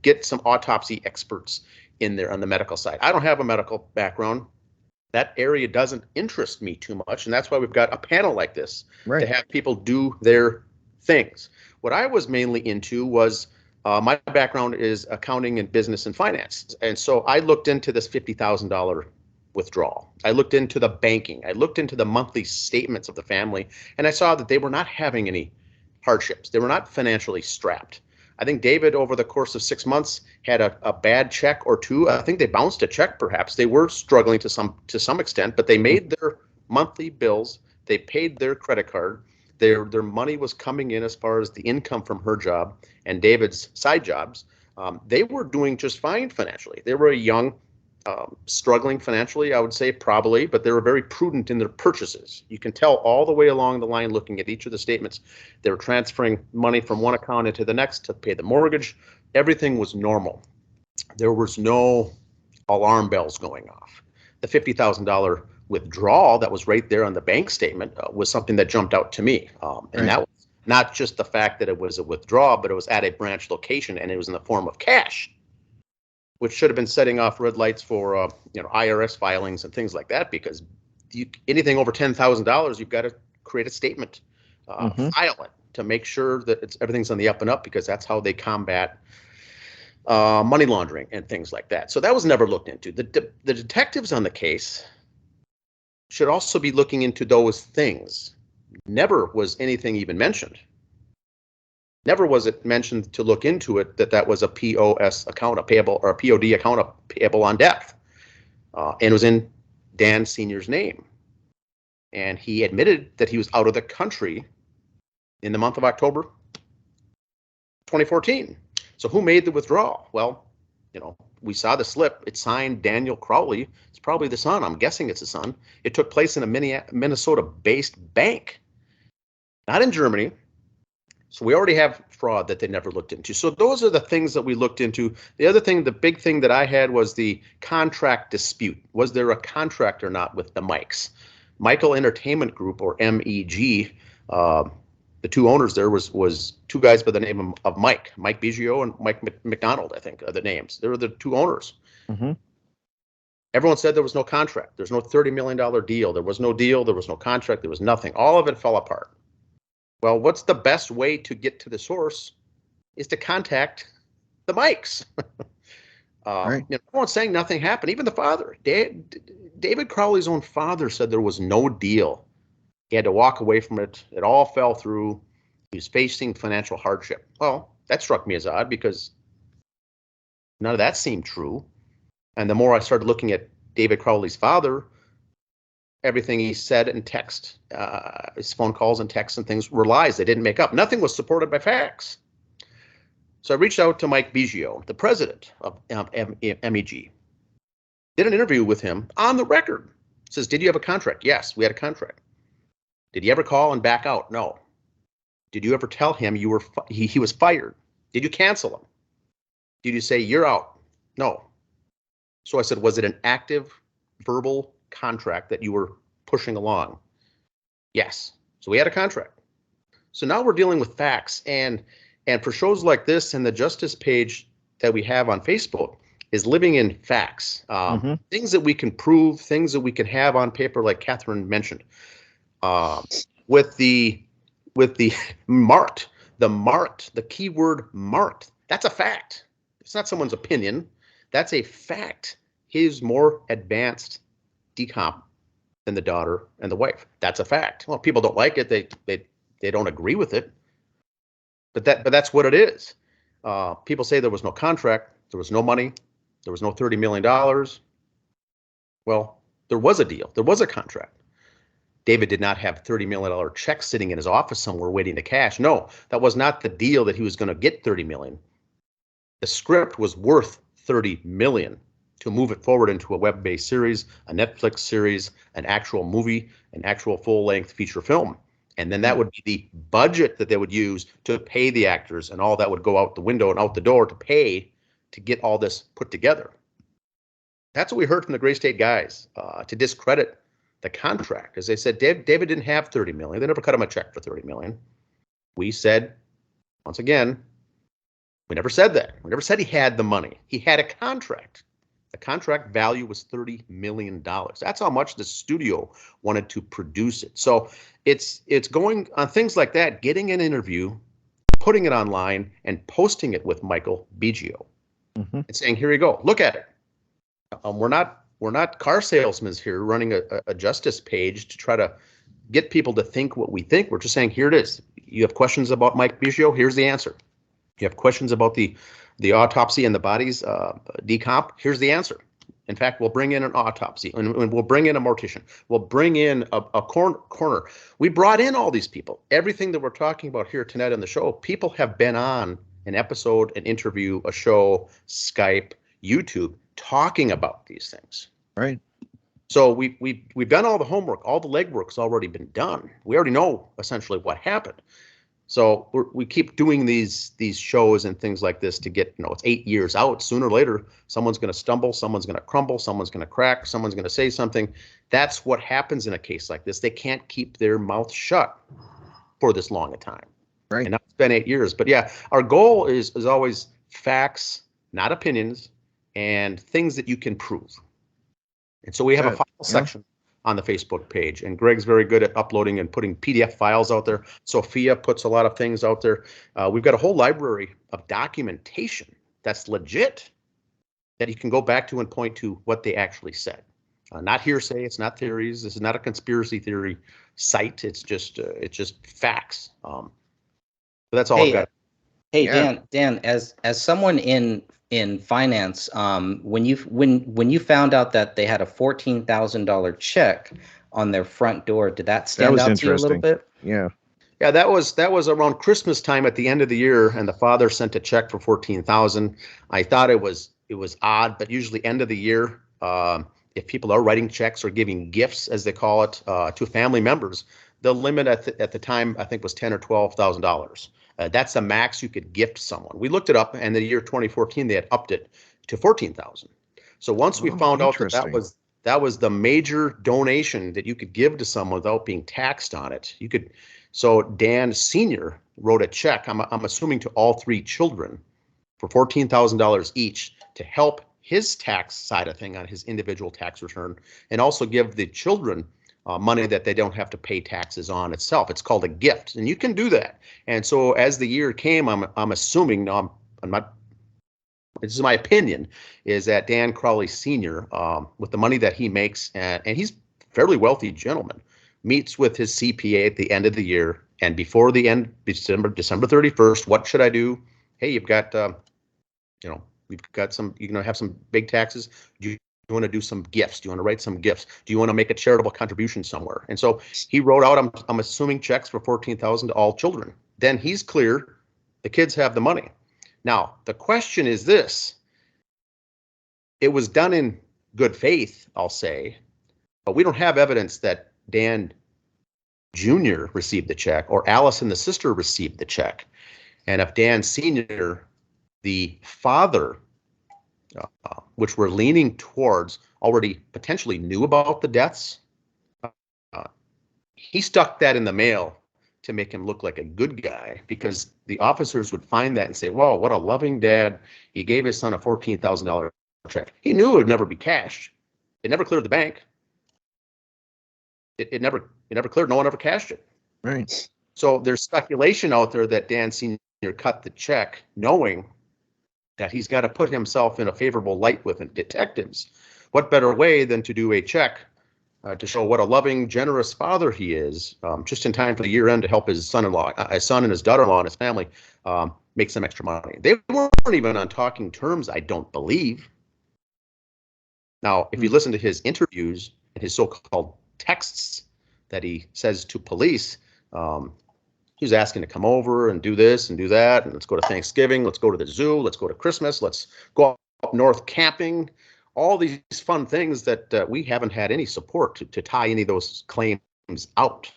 get some autopsy experts in there on the medical side. I don't have a medical background. That area doesn't interest me too much, and that's why we've got a panel like this to have people do their things. What I was mainly into was my background is accounting and business and finance, and so I looked into this $50,000 withdrawal. I looked into the banking. I looked into the monthly statements of the family, and I saw that they were not having any hardships. They were not financially strapped. I think David, over the course of 6 months, had a bad check or two. I think they bounced a check, perhaps. They were struggling to some extent, but they made their monthly bills. They paid their credit card. Their money was coming in as far as the income from her job and David's side jobs. They were doing just fine financially. They were a young, struggling financially, I would say, probably, but they were very prudent in their purchases. You can tell all the way along the line, looking at each of the statements, they were transferring money from one account into the next to pay the mortgage. Everything was normal. There was no alarm bells going off. The $50,000 withdrawal that was right there on the bank statement was something that jumped out to me. And that was not just the fact that it was a withdrawal, but it was at a branch location and it was in the form of cash, which should have been setting off red lights for IRS filings and things like that, because anything over $10,000, you've got to create a statement, file it to make sure that everything's on the up and up, because that's how they combat money laundering and things like that. So that was never looked into. The detectives on the case should also be looking into those things. Never was anything even mentioned. Never was it mentioned to look into it that was a POS account, a payable, or a POD account, a payable on death. And it was in Dan Sr.'s name. And he admitted that he was out of the country in the month of October 2014. So who made the withdrawal? Well, we saw the slip. It's signed Daniel Crowley. It's probably the son. I'm guessing it's the son. It took place in a Minnesota-based bank, not in Germany. So we already have fraud that they never looked into. So those are the things that we looked into. The other thing, the big thing that I had, was the contract dispute. Was there a contract or not with the Mikes? Michael Entertainment Group, or MEG, the two owners there was two guys by the name of Mike Biggio and Mike McDonald, I think, are the names. They were the two owners. Mm-hmm. Everyone said there was no contract. There's no $30 million deal. There was no deal. There was no contract. There was nothing. All of it fell apart. Well, what's the best way to get to the source is to contact the Mikes. Everyone's saying nothing happened. Even the father, David Crowley's own father, said there was no deal. He had to walk away from it. It all fell through. He was facing financial hardship. Well, that struck me as odd, because none of that seemed true. And the more I started looking at David Crowley's father, everything he said in text, his phone calls and texts and things, were lies. They didn't make up. Nothing was supported by facts. So I reached out to Mike Biggio, the president of MEG. Did an interview with him on the record. Says, did you have a contract? Yes, we had a contract. Did you ever call and back out? No. Did you ever tell him he was fired? Did you cancel him? Did you say you're out? No. So I said, was it an active verbal contract that you were pushing along? Yes. So we had a contract. So now we're dealing with facts, and for shows like this, and the Justice page that we have on Facebook is living in facts, things that we can prove, things that we can have on paper, like Catherine mentioned, with the marked, the keyword marked. That's a fact. It's not someone's opinion. That's a fact. He's more advanced decomp than the daughter and the wife. That's a fact. Well, people don't like it. They don't agree with it. But that's what it is. People say there was no contract, there was no money, there was no $30 million. Well, there was a deal. There was a contract. David did not have $30 million checks sitting in his office somewhere waiting to cash. No, that was not the deal, that he was going to get $30 million. The script was worth $30 million. to move it forward into a web-based series, a Netflix series, an actual movie, an actual full-length feature film. And then that would be the budget that they would use to pay the actors, and all that would go out the window and out the door to pay to get all this put together. That's what we heard from the Gray State guys to discredit the contract, as they said David didn't have 30 million. They never cut him a check for 30 million. We said, once again, we never said that. We never said he had the money. He had a contract. The contract value was $30 million. That's how much the studio wanted to produce it. So it's going on things like that, getting an interview, putting it online, and posting it with Michael Biggio, and saying, "Here you go, look at it." We're not car salesmen here running a justice page to try to get people to think what we think. We're just saying, here it is. You have questions about Mike Biggio? Here's the answer. You have questions about the autopsy and the body's decomp? Here's the answer. In fact, we'll bring in an autopsy, and we'll bring in a mortician. We'll bring in a coroner. We brought in all these people. Everything that we're talking about here tonight on the show, people have been on an episode, an interview, a show, Skype, YouTube, talking about these things. Right. So we've done all the homework. All the legwork's already been done. We already know essentially what happened. So we keep doing these shows and things like this to get, it's 8 years out. Sooner or later, someone's going to stumble, someone's going to crumble, someone's going to crack, someone's going to say something. That's what happens in a case like this. They can't keep their mouth shut for this long a time. Right. And now it's been 8 years. But yeah, our goal is always facts, not opinions, and things that you can prove. And so we have a file section on the Facebook page, and Greg's very good at uploading and putting PDF files out there. Sophia puts a lot of things out there. We've got a whole library of documentation that's legit, that you can go back to and point to what they actually said. Not hearsay. It's not theories. This is not a conspiracy theory site. It's just facts. But that's all I've got. Hey, yeah. Dan, as someone in finance, when you found out that they had a $14,000 check on their front door, did that stand out to you a little bit? Yeah. Yeah, that was around Christmas time at the end of the year, and the father sent a check for $14,000. I thought it was odd, but usually end of the year, if people are writing checks or giving gifts, as they call it, to family members, the limit at the time I think was $10,000 or $12,000. That's the max you could gift someone. We looked it up, and the year 2014 they had upped it to $14,000. So once we found out that was the major donation that you could give to someone without being taxed on it, you could. So Dan Sr. wrote a check, I'm assuming to all three children, for $14,000 each to help his tax side of thing on his individual tax return, and also give the children money that they don't have to pay taxes on itself. It's called a gift, and you can do that. And so as the year came, I'm assuming, I'm not, this is my opinion, is that Dan Crowley Sr., with the money that he makes, and he's a fairly wealthy gentleman, meets with his CPA at the end of the year, and before the end, December 31st, what should I do? Hey, you've got, we've got some, you're going to have some big taxes. Do you want to do some gifts? Do you want to write some gifts? Do you want to make a charitable contribution somewhere? And so he wrote out, I'm assuming, checks for $14,000 to all children. Then he's clear. The kids have the money. Now, the question is this. It was done in good faith, I'll say, but we don't have evidence that Dan Jr. received the check or Allison, the sister, received the check. And if Dan Sr., the father, which we're leaning towards, already potentially knew about the deaths, he stuck that in the mail to make him look like a good guy, because the officers would find that and say, "Whoa, what a loving dad. He gave his son a $14,000 check." He knew it would never be cashed. It never cleared the bank. It never cleared. No one ever cashed it. Right. So there's speculation out there that Dan Sr. cut the check knowing that he's got to put himself in a favorable light with detectives. What better way than to do a check to show what a loving, generous father he is, just in time for the year end to help his son-in-law, his son and his daughter-in-law and his family make some extra money. They weren't even on talking terms, I don't believe. Now, if you listen to his interviews and his so-called texts that he says to police, he's asking to come over and do this and do that, and let's go to Thanksgiving, let's go to the zoo, let's go to Christmas, let's go up north camping, all these fun things that we haven't had any support to tie any of those claims out.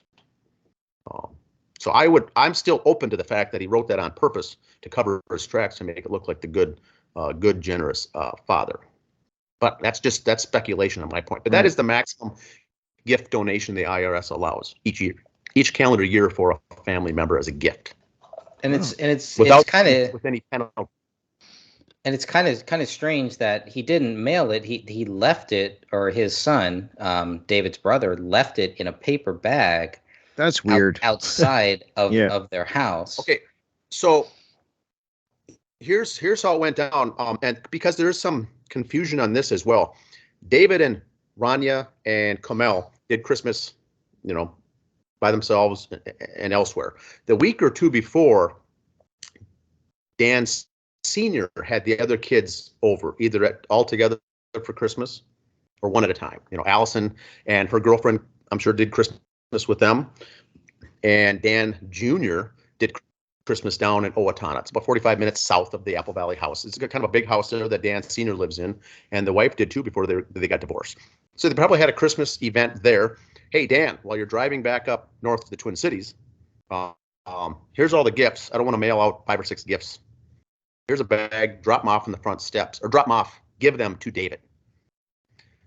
So I'm still open to the fact that he wrote that on purpose to cover his tracks to make it look like the good, generous father. But that's speculation on my point. But that is the maximum gift donation the IRS allows each year, each calendar year for a family member as a gift. And it's Without kind of with any penalty. And it's kind of strange that he didn't mail it. He left it, or his son, David's brother, left it in a paper bag. That's weird. Outside of of their house. Okay, so here's how it went down. And because there is some confusion on this as well, David and Rania and Kamel did Christmas, by themselves and elsewhere. The week or two before, Dan Sr. had the other kids over, either all together for Christmas or one at a time. Allison and her girlfriend, I'm sure, did Christmas with them. And Dan Jr. did Christmas down in Owatonna. It's about 45 minutes south of the Apple Valley house. It's kind of a big house there that Dan Sr. lives in, and the wife did too before they got divorced. So they probably had a Christmas event there. Hey, Dan, while you're driving back up north to the Twin Cities, here's all the gifts. I don't want to mail out 5 or 6 gifts. Here's a bag, drop them off on the front steps, or drop them off, give them to David.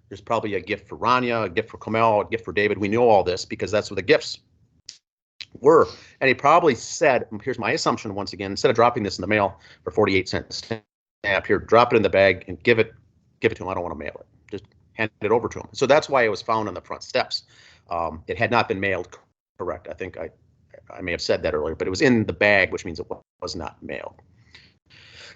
There's probably a gift for Rania, a gift for Kamel, a gift for David. We know all this because that's what the gifts were. And he probably said, here's my assumption once again, instead of dropping this in the mail for 48 cents stamp, here, drop it in the bag and give it to him. I don't want to mail it. Just hand it over to him. So that's why it was found on the front steps. It had not been mailed, correct. I think I may have said that earlier, but it was in the bag, which means it was not mailed.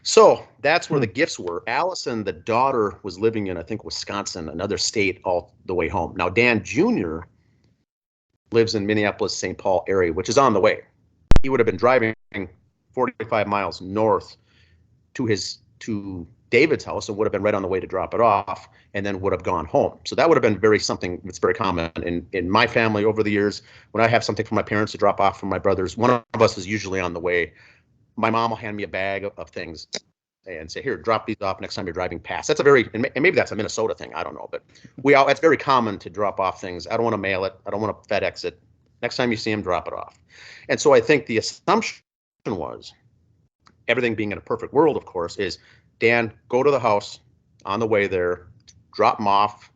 So that's where the gifts were. Allison, the daughter, was living in, I think, Wisconsin, another state, all the way home. Now, Dan Jr. lives in Minneapolis, St. Paul area, which is on the way. He would have been driving 45 miles north to David's house and would have been right on the way to drop it off, and then would have gone home. So that would have been something that's very common in my family over the years. When I have something from my parents to drop off from my brothers, one of us is usually on the way. My mom will hand me a bag of things and say, here, drop these off next time you're driving past. That's and maybe that's a Minnesota thing. I don't know. But it's very common to drop off things. I don't want to mail it. I don't want to FedEx it. Next time you see him, drop it off. And so I think the assumption was, everything being in a perfect world, of course, is Dan, go to the house on the way there, drop them off,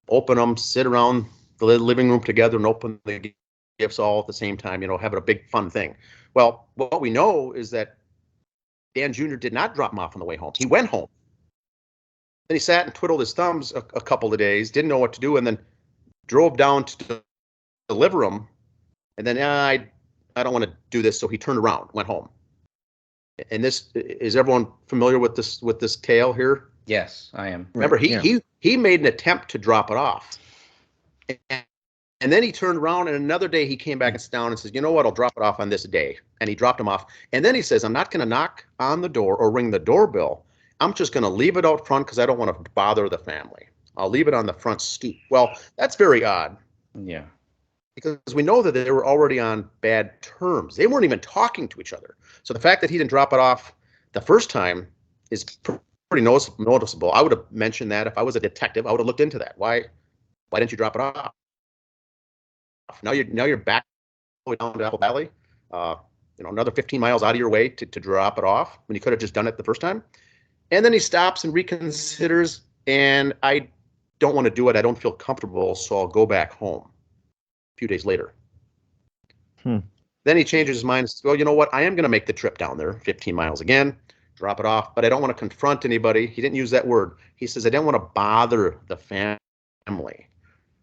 open them, sit around the living room together and open the gifts all at the same time, having a big fun thing. Well, what we know is that Dan Jr. did not drop him off on the way home. He went home. Then he sat and twiddled his thumbs a couple of days, didn't know what to do, and then drove down to deliver him. And then, I don't want to do this, so he turned around, went home. And this, is everyone familiar with this tale here? Yes, I am. Remember, he made an attempt to drop it off. And then he turned around, and another day he came back and sat down and says, you know what, I'll drop it off on this day. And he dropped him off. And then he says, I'm not going to knock on the door or ring the doorbell. I'm just going to leave it out front because I don't want to bother the family. I'll leave it on the front stoop. Well, that's very odd. Yeah. Because we know that they were already on bad terms. They weren't even talking to each other. So the fact that he didn't drop it off the first time is pretty noticeable. I would have mentioned that if I was a detective. I would have looked into that. Why didn't you drop it off? Now you're back down to Apple Valley, another 15 miles out of your way to drop it off when you could have just done it the first time. And then he stops and reconsiders, and I don't want to do it. I don't feel comfortable, so I'll go back home. A few days later. Then he changes his mind and says, well, you know what? I am going to make the trip down there, 15 miles again, drop it off, but I don't want to confront anybody. He didn't use that word. He says, I didn't want to bother the family.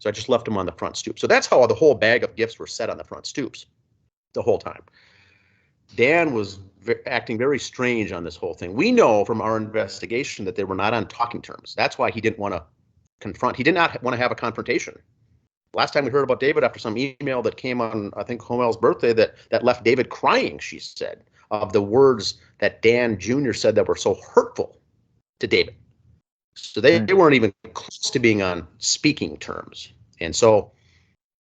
So I just left them on the front stoop. So that's how the whole bag of gifts were set on the front stoops the whole time. Dan was acting very strange on this whole thing. We know from our investigation that they were not on talking terms. That's why he didn't want to confront. He did not want to have a confrontation. Last time we heard about David after some email that came on, I think, Homel's birthday that left David crying, she said, of the words that Dan Jr. said that were so hurtful to David. So they weren't even close to being on speaking terms. And so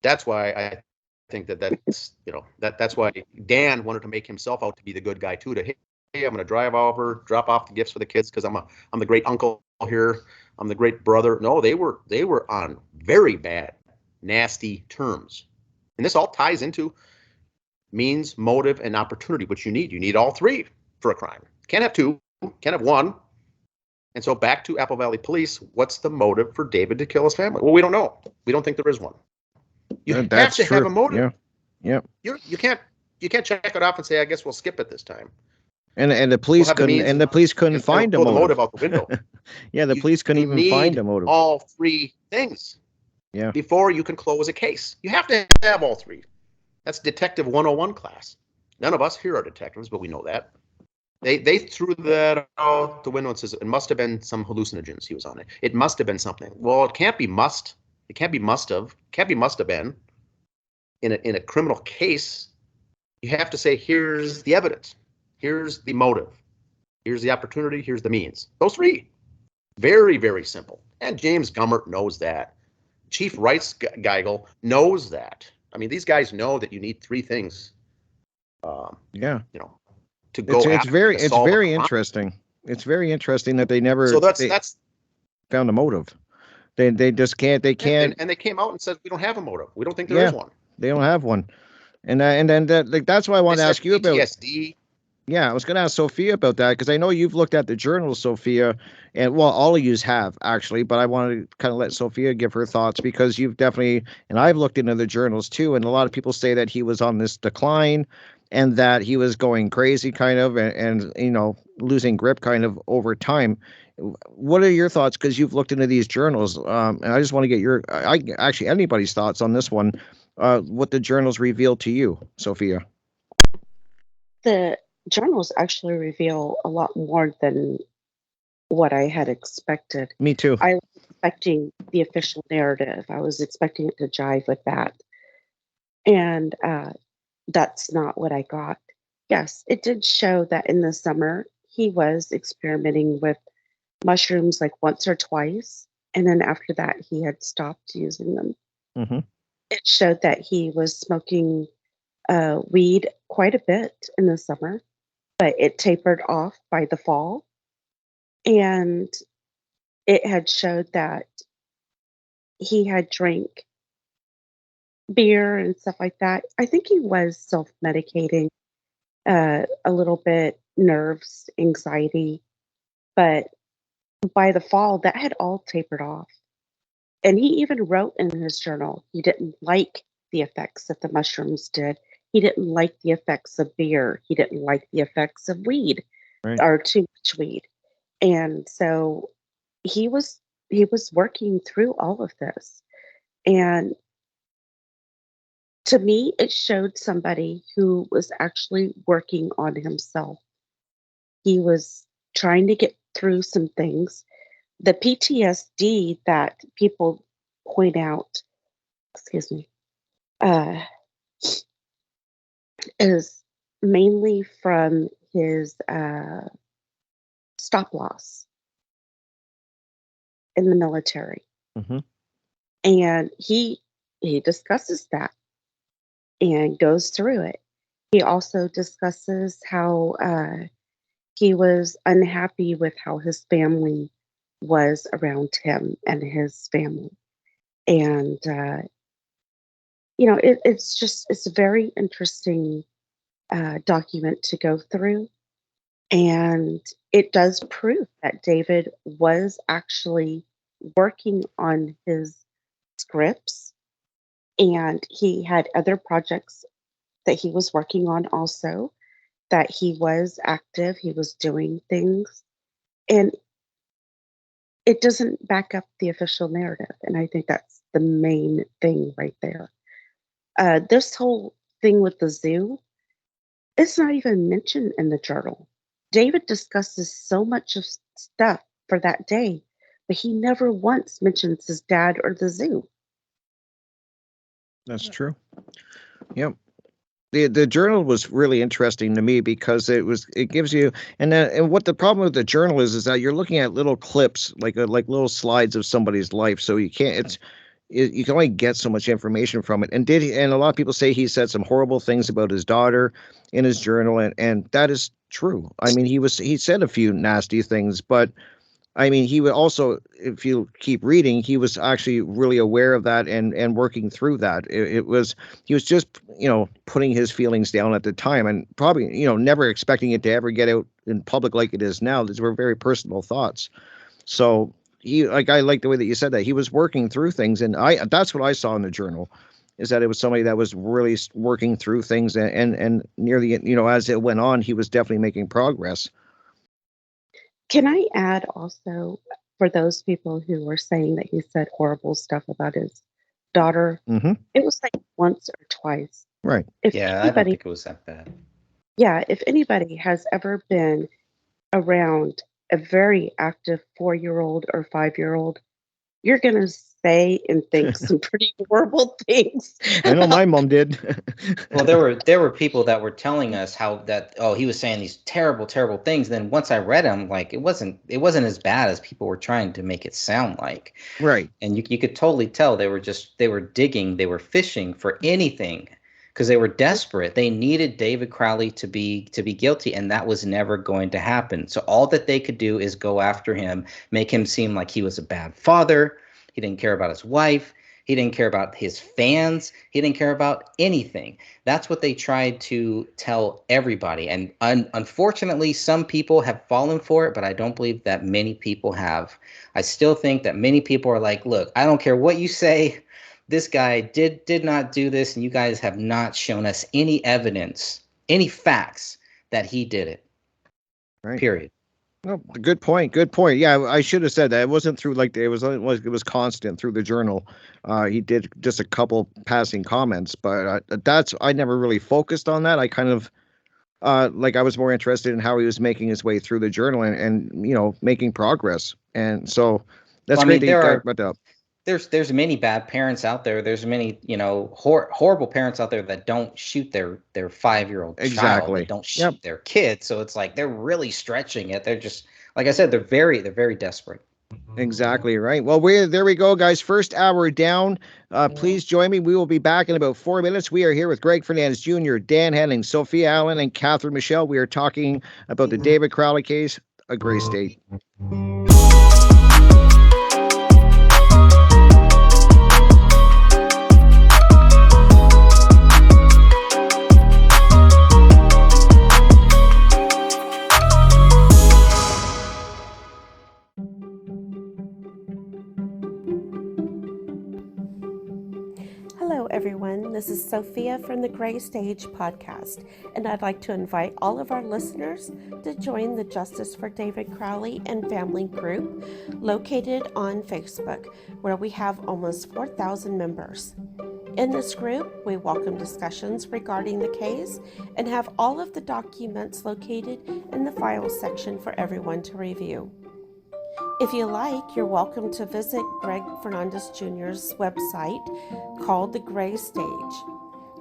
that's why I think that's why Dan wanted to make himself out to be the good guy too, hey, I'm going to drive over, drop off the gifts for the kids because I'm the great uncle here. I'm the great brother. No, they were on very bad, nasty terms. And this all ties into means, motive, and opportunity, which you need. You need all three for a crime. Can't have two, can't have one. And so back to Apple Valley Police, what's the motive for David to kill his family? Well, we don't know. We don't think there is one. You have That's to true. have a motive. Yeah. You can't check it off and say, I guess we'll skip it this time. And the police couldn't find a throw the motive. motive out the window. Yeah, the police couldn't even find a motive. All three things. Yeah. Before you can close a case. You have to have all three. That's Detective 101 class. None of us here are detectives, but we know that. They threw that out the window and says it must have been some hallucinogens he was on it. It must have been something. Well, it can't be must. It can't be must have. It can't be must have been. In a criminal case, you have to say, here's the evidence. Here's the motive. Here's the opportunity. Here's the means. Those three. Very, very simple. And James Gummert knows that. Chief Rights Geigel knows that. I mean, these guys know that you need three things. To go. It's very interesting. It's very interesting that they never. So that's found a motive. They just can't. They can't. And they came out and said we don't have a motive. We don't think there is one. They don't have one. And then that's why I want to ask you about PTSD. Yeah, I was going to ask Sophia about that because I know you've looked at the journals, Sophia, and well, all of yous have actually, but I want to kind of let Sophia give her thoughts because you've definitely, and I've looked into the journals too, and a lot of people say that he was on this decline and that he was going crazy kind of and losing grip kind of over time. What are your thoughts? Because you've looked into these journals, and I just want to get actually anybody's thoughts on this one, what the journals reveal to you, Sophia. The journals actually reveal a lot more than what I had expected. Me too. I was expecting the official narrative. I was expecting it to jive with that. And that's not what I got. Yes, it did show that in the summer, he was experimenting with mushrooms like once or twice. And then after that, he had stopped using them. Mm-hmm. It showed that he was smoking weed quite a bit in the summer, but it tapered off by the fall. And it had showed that he had drank beer and stuff like that. I think he was self-medicating a little bit, nerves, anxiety, but by the fall, that had all tapered off. And he even wrote in his journal he didn't like the effects that the mushrooms did. He didn't like the effects of beer. He didn't like the effects of weed, right, or too much weed. And so he was working through all of this. And to me, it showed somebody who was actually working on himself. He was trying to get through some things. The PTSD that people point out, is mainly from his stop loss in the military. Mm-hmm. And he discusses that and goes through it. He also discusses how he was unhappy with how his family was around him and his family. And, it's a very interesting document to go through. And it does prove that David was actually working on his scripts, and he had other projects that he was working on also, that he was active, he was doing things. And it doesn't back up the official narrative. And I think that's the main thing right there. This whole thing with the zoo, it's not even mentioned in the journal. David discusses so much of stuff for that day, but he never once mentions his dad or the zoo. That's true. Yep. The journal was really interesting to me because it gives you and what the problem with the journal is that you're looking at little clips like little slides of somebody's life, so you can't you can only get so much information from it. And a lot of people say he said some horrible things about his daughter in his journal, and that is true. I mean, he said a few nasty things, but I mean, he would also, if you keep reading, he was actually really aware of that and working through that. He was just, putting his feelings down at the time and probably, never expecting it to ever get out in public like it is now. These were very personal thoughts. So I like the way that you said that. He was working through things. And that's what I saw in the journal, is that it was somebody that was really working through things and near the, as it went on, he was definitely making progress. Can I add also, for those people who were saying that he said horrible stuff about his daughter, it was like once or twice. Right. Yeah, I don't think it was that bad. Yeah, if anybody has ever been around a very active 4-year-old or 5-year-old, you're going to say and think some pretty horrible things. I know my mom did. Well, there were people that were telling us he was saying these terrible, terrible things. Then once I read them, like it wasn't as bad as people were trying to make it sound like. Right. And you could totally tell they were digging, they were fishing for anything because they were desperate. They needed David Crowley to be guilty, and that was never going to happen. So all that they could do is go after him, make him seem like he was a bad father. He didn't care about his wife. He didn't care about his fans. He didn't care about anything. That's what they tried to tell everybody. And unfortunately, some people have fallen for it, but I don't believe that many people have. I still think that many people are like, look, I don't care what you say. This guy did not do this, and you guys have not shown us any evidence, any facts that he did it. Right. Period. Well, good point. Good point. Yeah, I should have said that. It wasn't through it was constant through the journal. He did just a couple passing comments, but I never really focused on that. I kind of I was more interested in how he was making his way through the journal and making progress. And so that's great that you brought that up. There's many bad parents out there. There's many, horrible parents out there that don't shoot their 5-year-old child. They don't shoot their kids. So it's like they're really stretching it. They're just, like I said, they're very desperate. Exactly right. Well, there we go, guys. First hour down. Please join me. We will be back in about 4 minutes. We are here with Greg Fernandez Jr., Dan Hennen, Sophia Allen, and Catherine Michele. We are talking about the David Crowley case, a gray state. Hello, everyone. This is Sophia from the Gray Stage podcast, and I'd like to invite all of our listeners to join the Justice for David Crowley and Family group located on Facebook, where we have almost 4,000 members. In this group, we welcome discussions regarding the case and have all of the documents located in the files section for everyone to review. If you like, you're welcome to visit Greg Fernandez Jr.'s website called The Gray Stage.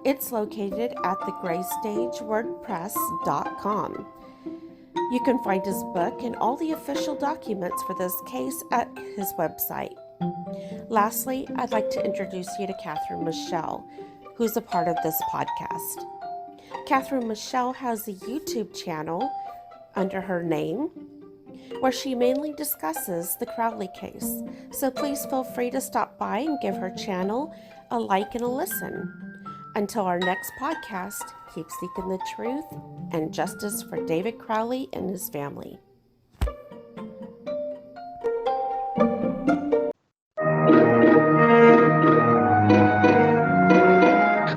It's located at thegraystagewordpress.com. You can find his book and all the official documents for this case at his website. Lastly, I'd like to introduce you to Catherine Michele, who's a part of this podcast. Catherine Michele has a YouTube channel under her name, where she mainly discusses the Crowley case. So please feel free to stop by and give her channel a like and a listen. Until our next podcast, keep seeking the truth and justice for David Crowley and his family.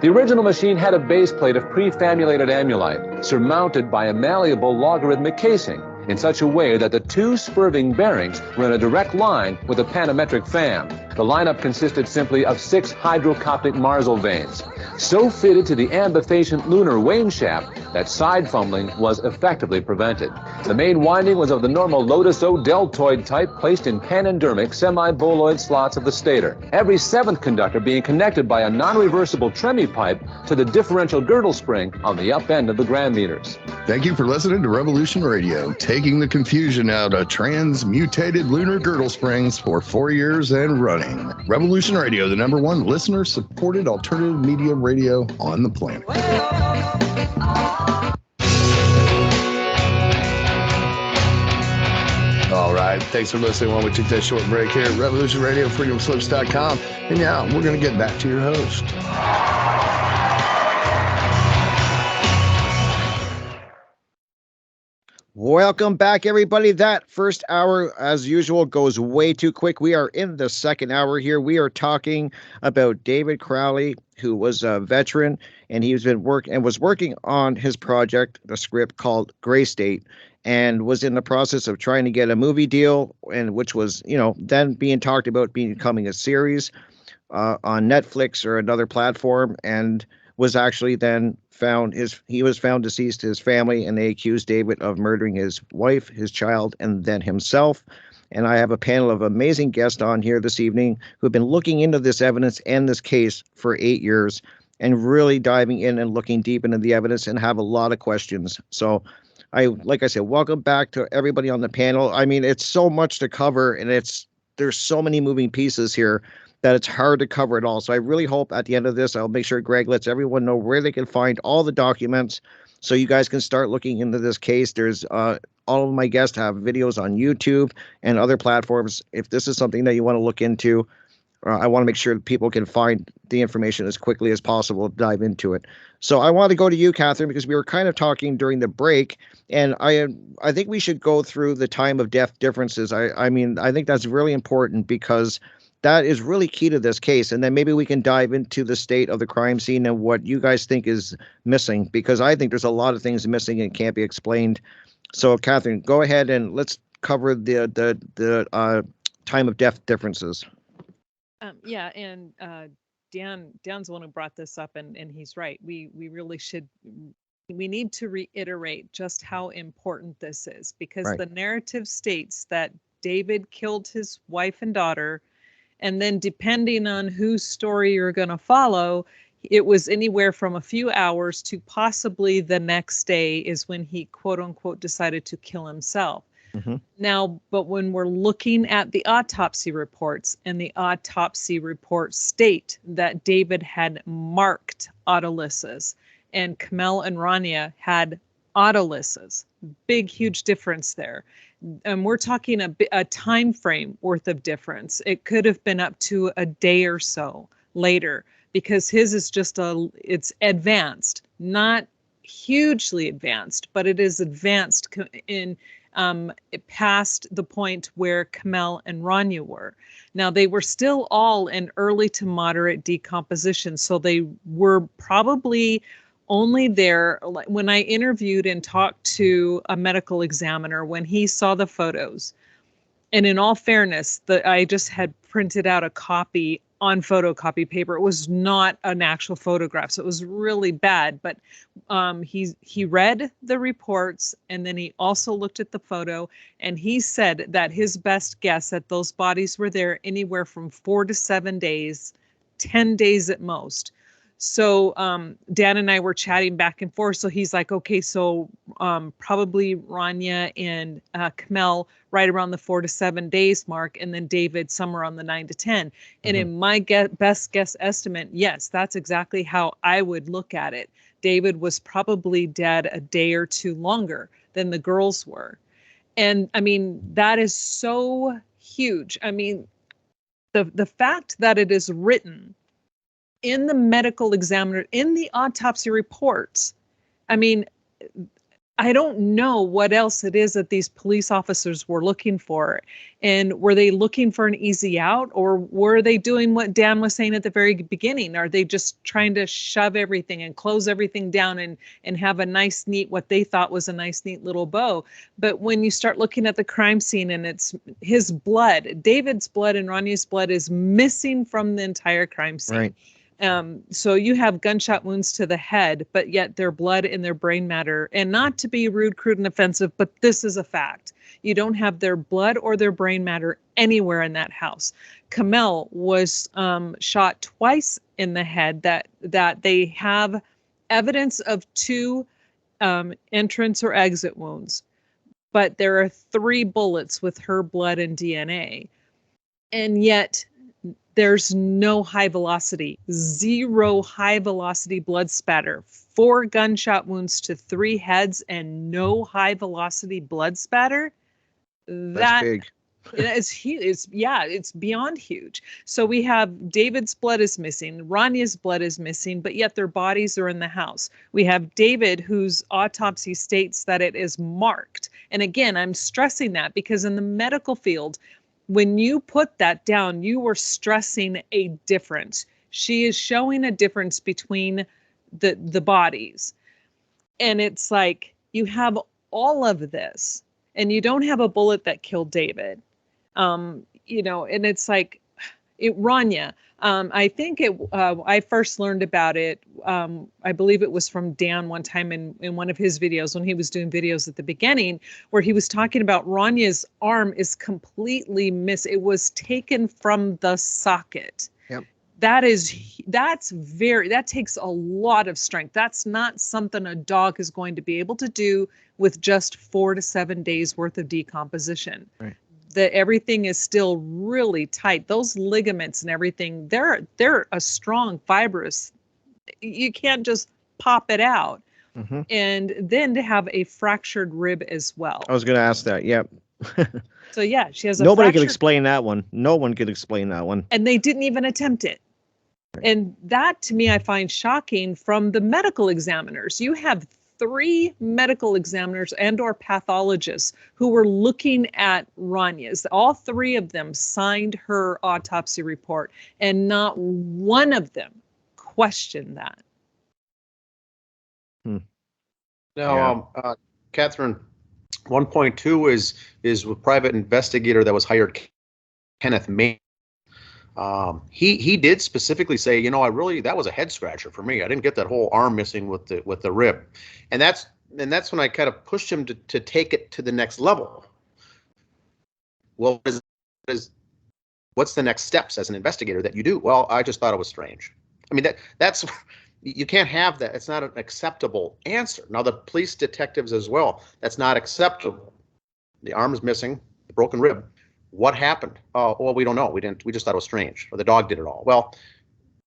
The original machine had a base plate of prefamulated amulite, surmounted by a malleable logarithmic casing, in such a way that the two spurving bearings were in a direct line with a panometric fan. The lineup consisted simply of 6 hydrocoptic marsal vanes, so fitted to the ambifacient lunar wane shaft that side fumbling was effectively prevented. The main winding was of the normal Lotus-O deltoid type, placed in panendermic semi-boloid slots of the stator, every 7th conductor being connected by a non-reversible tremie pipe to the differential girdle spring on the up end of the gram meters. Thank you for listening to Revolution Radio, taking the confusion out of transmutated lunar girdle springs for 4 years and running. Revolution Radio, the #1 listener-supported alternative media radio on the planet. All right. Thanks for listening while we take that short break here at Revolution Radio, freedomslips.com. And now we're going to get back to your host. Welcome back, everybody. That first hour, as usual, goes way too quick. We are in the second hour here. We are talking about David Crowley, who was a veteran, and was working on his project, the script called Gray State, and was in the process of trying to get a movie deal, and which was, then being talked about becoming a series on Netflix or another platform, and was actually then he was found deceased, his family, and they accused David of murdering his wife, his child, and then himself. And I have a panel of amazing guests on here this evening who've been looking into this evidence and this case for 8 years and really diving in and looking deep into the evidence and have a lot of questions. So like I said, welcome back to everybody on the panel. I mean, it's so much to cover, and there's so many moving pieces here that it's hard to cover it all. So I really hope at the end of this, I'll make sure Greg lets everyone know where they can find all the documents so you guys can start looking into this case. There's all of my guests have videos on YouTube and other platforms. If this is something that you want to look into, I want to make sure people can find the information as quickly as possible, dive into it. So I want to go to you, Catherine, because we were kind of talking during the break, and I think we should go through the time of death differences. I mean, I think that's really important because that is really key to this case. And then maybe we can dive into the state of the crime scene and what you guys think is missing, because I think there's a lot of things missing and can't be explained. So, Catherine, go ahead and let's cover the time of death differences. Yeah, and Dan's the one who brought this up, and he's right. We really should. We need to reiterate just how important this is, because Right. the narrative states that David killed his wife and daughter, and then depending on whose story you're going to follow, it was anywhere from a few hours to possibly the next day is when he, quote unquote, decided to kill himself. Mm-hmm. Now, but when we're looking at the autopsy reports, and the autopsy reports state that David had marked otoliths and Kamel and Rania had otoliths, big, huge difference there. And we're talking a time frame worth of difference. It could have been up to a day or so later, because his is just it's advanced, not hugely advanced, but it is advanced in past the point where Kamel and Rania were. Now, they were still all in early to moderate decomposition, so they were probably only there when I interviewed and talked to a medical examiner when he saw the photos. And in all fairness, I just had printed out a copy on photocopy paper. It was not an actual photograph, so it was really bad. But he read the reports, and then he also looked at the photo, and he said that his best guess that those bodies were there anywhere from 4 to 7 days, 10 days at most. So Dan and I were chatting back and forth. So he's like, okay, so probably Rania and Kamel right around the 4 to 7 days mark, and then David somewhere on the 9 to 10. And in my best guess estimate, yes, that's exactly how I would look at it. David was probably dead a day or two longer than the girls were. And I mean, that is so huge. I mean, the fact that it is written in the medical examiner, in the autopsy reports, I mean, I don't know what else it is that these police officers were looking for. And were they looking for an easy out, or were they doing what Dan was saying at the very beginning? Are they just trying to shove everything and close everything down and have a nice, neat, what they thought was a nice, neat little bow? But when you start looking at the crime scene, and it's his blood, David's blood and Rania's blood is missing from the entire crime scene. Right. So you have gunshot wounds to the head, but yet their blood and their brain matter, and not to be rude, crude, and offensive, but this is a fact. You don't have their blood or their brain matter anywhere in that house. Kamel was shot twice in the head that they have evidence of 2 entrance or exit wounds, but there are 3 bullets with her blood and DNA. And yet there's no high velocity, 0 high velocity blood spatter, 4 gunshot wounds to 3 heads, and no high velocity blood spatter. That's big. It's huge. It's beyond huge. So we have David's blood is missing, Ranya's blood is missing, but yet their bodies are in the house. We have David, whose autopsy states that it is marked. And again, I'm stressing that because in the medical field, when you put that down, you were stressing a difference. She is showing a difference between the bodies. And it's like you have all of this, and you don't have a bullet that killed David. And it's like Rania. I think I first learned about it. I believe it was from Dan one time in one of his videos when he was doing videos at the beginning, where he was talking about Ranya's arm is completely It was taken from the socket. Yep. That takes a lot of strength. That's not something a dog is going to be able to do with just 4 to 7 days worth of decomposition. Right. That everything is still really tight. Those ligaments and everything, they're a strong, fibrous. You can't just pop it out. Mm-hmm. And then to have a fractured rib as well. I was going to ask that. Yep. So yeah, she has a Nobody fractured... can explain that one. No one can explain that one. And they didn't even attempt it. Right. And that, to me, I find shocking from the medical examiners. You have 3 medical examiners and or pathologists who were looking at Ranya's. All 3 of them signed her autopsy report, and not one of them questioned that. Now, Catherine, 1.2 is a private investigator that was hired, Kenneth May. He did specifically say, that was a head scratcher for me. I didn't get that whole arm missing with the rib, and that's when I kind of pushed him to take it to the next level. Well, what's the next steps as an investigator that you do? Well, I just thought it was strange. I mean, that's you can't have that. It's not an acceptable answer. Now, the police detectives as well, that's not acceptable. The arm is missing, the broken rib. What happened? Well, we don't know. We just thought it was strange, or the dog did it all. Well,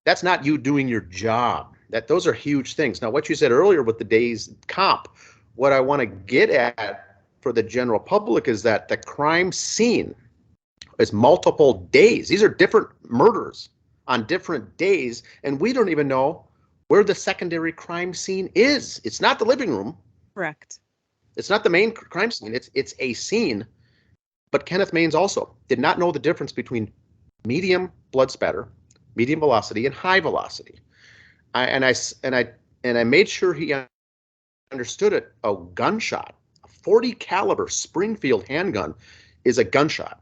that's not you doing your job. Those are huge things. Now, what you said earlier with the day's comp, what I want to get at for the general public is that the crime scene is multiple days. These are different murders on different days, and we don't even know where the secondary crime scene is. It's not the living room. Correct. It's not the main crime scene. It's a scene. But Kenneth Maines also did not know the difference between medium blood spatter, medium velocity, and high velocity. I made sure he understood it. A gunshot, a .40 caliber Springfield handgun, is a gunshot.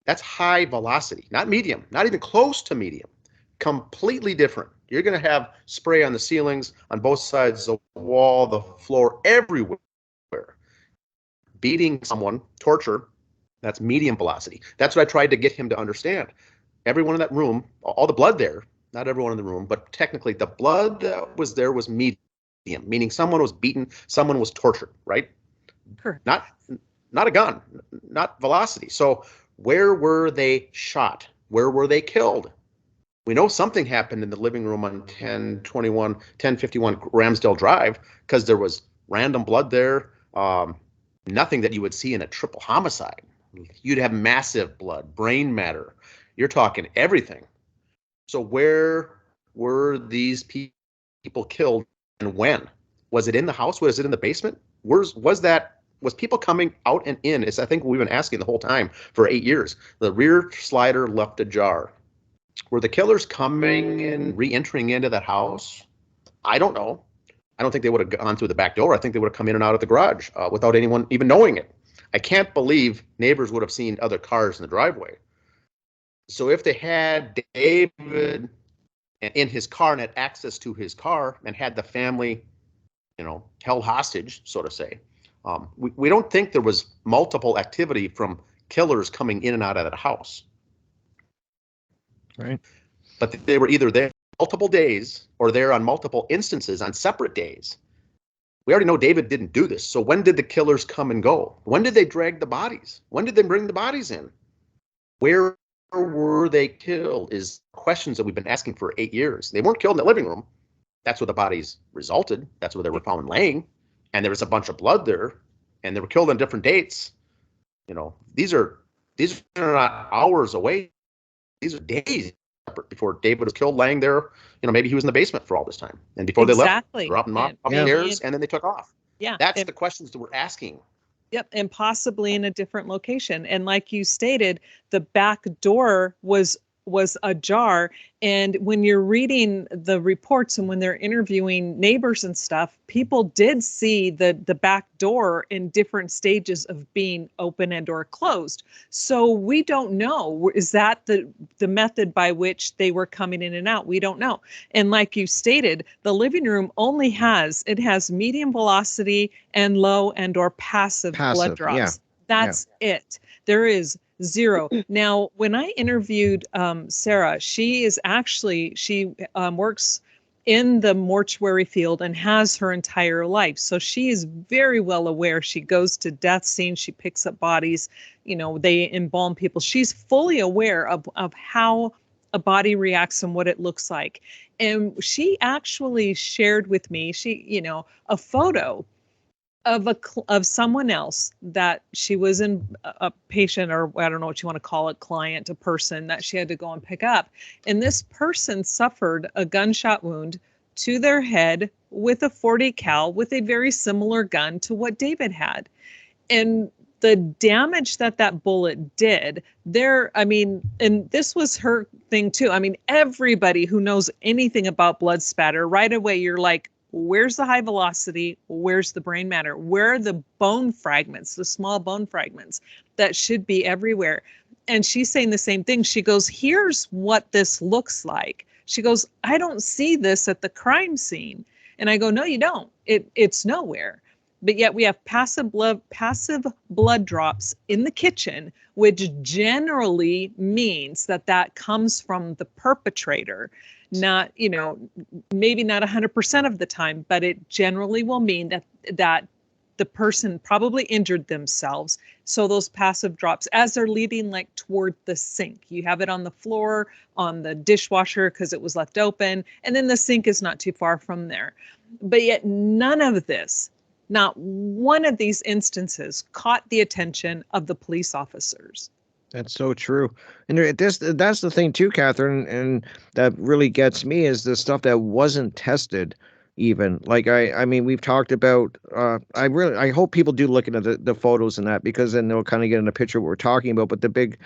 That's high velocity, not medium, not even close to medium. Completely different. You're going to have spray on the ceilings, on both sides of the wall, the floor, everywhere. Beating someone, torture. That's medium velocity. That's what I tried to get him to understand. Everyone in that room, all the blood there, not everyone in the room, but technically the blood that was there was medium, meaning someone was beaten, someone was tortured, right? Correct. Not a gun, not velocity. So where were they shot? Where were they killed? We know something happened in the living room on 1051 Ramsdale Drive, because there was random blood there. Nothing that you would see in a triple homicide. You'd have massive blood, brain matter. You're talking everything. So where were these people killed, and when? Was it in the house? Was it in the basement? Was people coming out and in? It's, I think, we've been asking the whole time for 8 years. The rear slider left ajar. Were the killers coming and re-entering into that house? I don't know. I don't think they would have gone through the back door. I think they would have come in and out of the garage without anyone even knowing it. I can't believe neighbors would have seen other cars in the driveway. So if they had David in his car and had access to his car and had the family, held hostage, so to say, we don't think there was multiple activity from killers coming in and out of that house. Right. But they were either there multiple days or there on multiple instances on separate days. We already know David didn't do this. So when did the killers come and go? When did they drag the bodies? When did they bring the bodies in? Where were they killed is questions that we've been asking for 8 years. They weren't killed in the living room. That's where the bodies resulted. That's where they were found laying. And there was a bunch of blood there. And they were killed on different dates. These are not hours away. These are days before David was killed, laying there. Maybe he was in the basement for all this time, and before they left, dropped him off upstairs, and then they took off. Yeah, that's the questions that we're asking. Yep, and possibly in a different location. And like you stated, the back door was ajar. And when you're reading the reports and when they're interviewing neighbors and stuff, people did see the back door in different stages of being open and or closed. So we don't know. Is that the method by which they were coming in and out? We don't know. And like you stated, the living room only has medium velocity and low and or passive blood drops. Yeah. That's it. There is zero. Now, when I interviewed Sarah, she works in the mortuary field and has her entire life. So she is very well aware. She goes to death scenes. She picks up bodies. They embalm people. She's fully aware of how a body reacts and what it looks like. And she actually shared with me, a photo of someone else that she was in, a patient, or I don't know what you want to call it, client, a person that she had to go and pick up. And this person suffered a gunshot wound to their head with a .40 cal with a very similar gun to what David had. And the damage that bullet did there, and this was her thing too. Everybody who knows anything about blood spatter, right away, you're like, where's the high velocity? Where's the brain matter? Where are the bone fragments, the small bone fragments that should be everywhere? And she's saying the same thing. She goes, here's what this looks like. She goes, I don't see this at the crime scene. And I go, no, you don't. It's nowhere. But yet we have passive blood drops in the kitchen, which generally means that comes from the perpetrator. Not, maybe not 100% of the time, but it generally will mean that the person probably injured themselves. So those passive drops, as they're leading like toward the sink, you have it on the floor, on the dishwasher because it was left open, and then the sink is not too far from there. But yet none of this, not one of these instances, caught the attention of the police officers. That's so true. And that's the thing too, Catherine, and that really gets me is the stuff that wasn't tested even. Like, I mean, we've talked about, I hope people do look into the photos and that, because then they'll kind of get in a picture of what we're talking about. But the big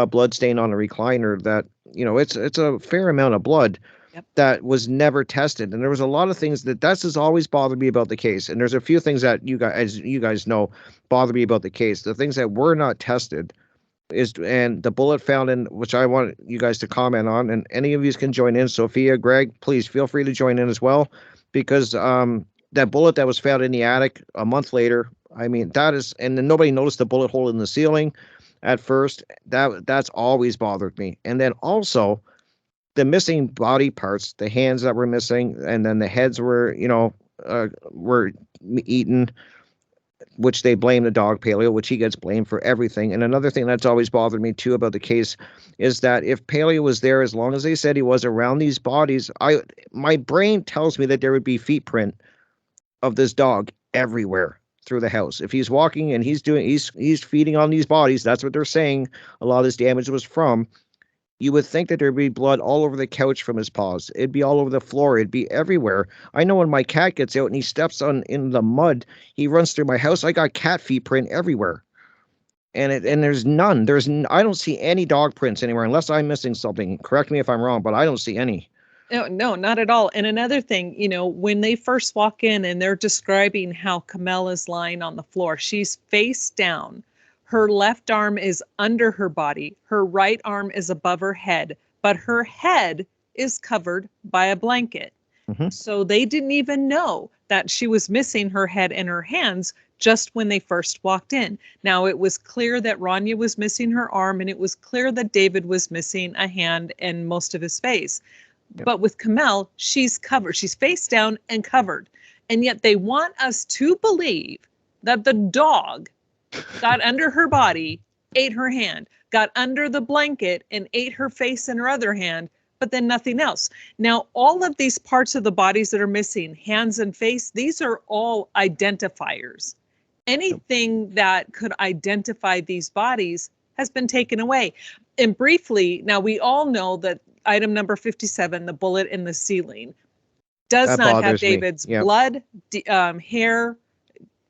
blood stain on the recliner, that, it's a fair amount of blood. Yep. That was never tested. And there was a lot of things that's just always bothered me about the case. And there's a few things that you guys know bother me about the case. The things that were not tested and the bullet found in, which I want you guys to comment on, and any of you can join in. Sophia, Greg, please feel free to join in as well, because that bullet that was found in the attic a month later, that is, and then nobody noticed the bullet hole in the ceiling at first. That's always bothered me. And then also the missing body parts, the hands that were missing, and then the heads were eaten, which they blame the dog Paleo, which he gets blamed for everything. And another thing that's always bothered me too about the case is that if Paleo was there, as long as they said he was around these bodies, my brain tells me that there would be feet print of this dog everywhere through the house. If he's walking and he's feeding on these bodies, that's what they're saying a lot of this damage was from. You would think that there'd be blood all over the couch from his paws. It'd be all over the floor. It'd be everywhere. I know when my cat gets out and he steps in the mud, he runs through my house. I got cat feet print everywhere. And there's none. I don't see any dog prints anywhere unless I'm missing something. Correct me if I'm wrong, but I don't see any. No, not at all. And another thing, when they first walk in and they're describing how Kamel is lying on the floor, she's face down. Her left arm is under her body. Her right arm is above her head, but her head is covered by a blanket. Mm-hmm. So they didn't even know that she was missing her head and her hands just when they first walked in. Now, it was clear that Rania was missing her arm, and it was clear that David was missing a hand and most of his face. Yep. But with Kamel, she's covered. She's face down and covered. And yet they want us to believe that the dog got under her body, ate her hand, got under the blanket and ate her face and her other hand, but then nothing else. Now, all of these parts of the bodies that are missing, hands and face, these are all identifiers. anything that could identify these bodies has been taken away. And briefly, now we all know that item number 57, the bullet in the ceiling, does That not have bothers me. David's Yeah. blood, hair,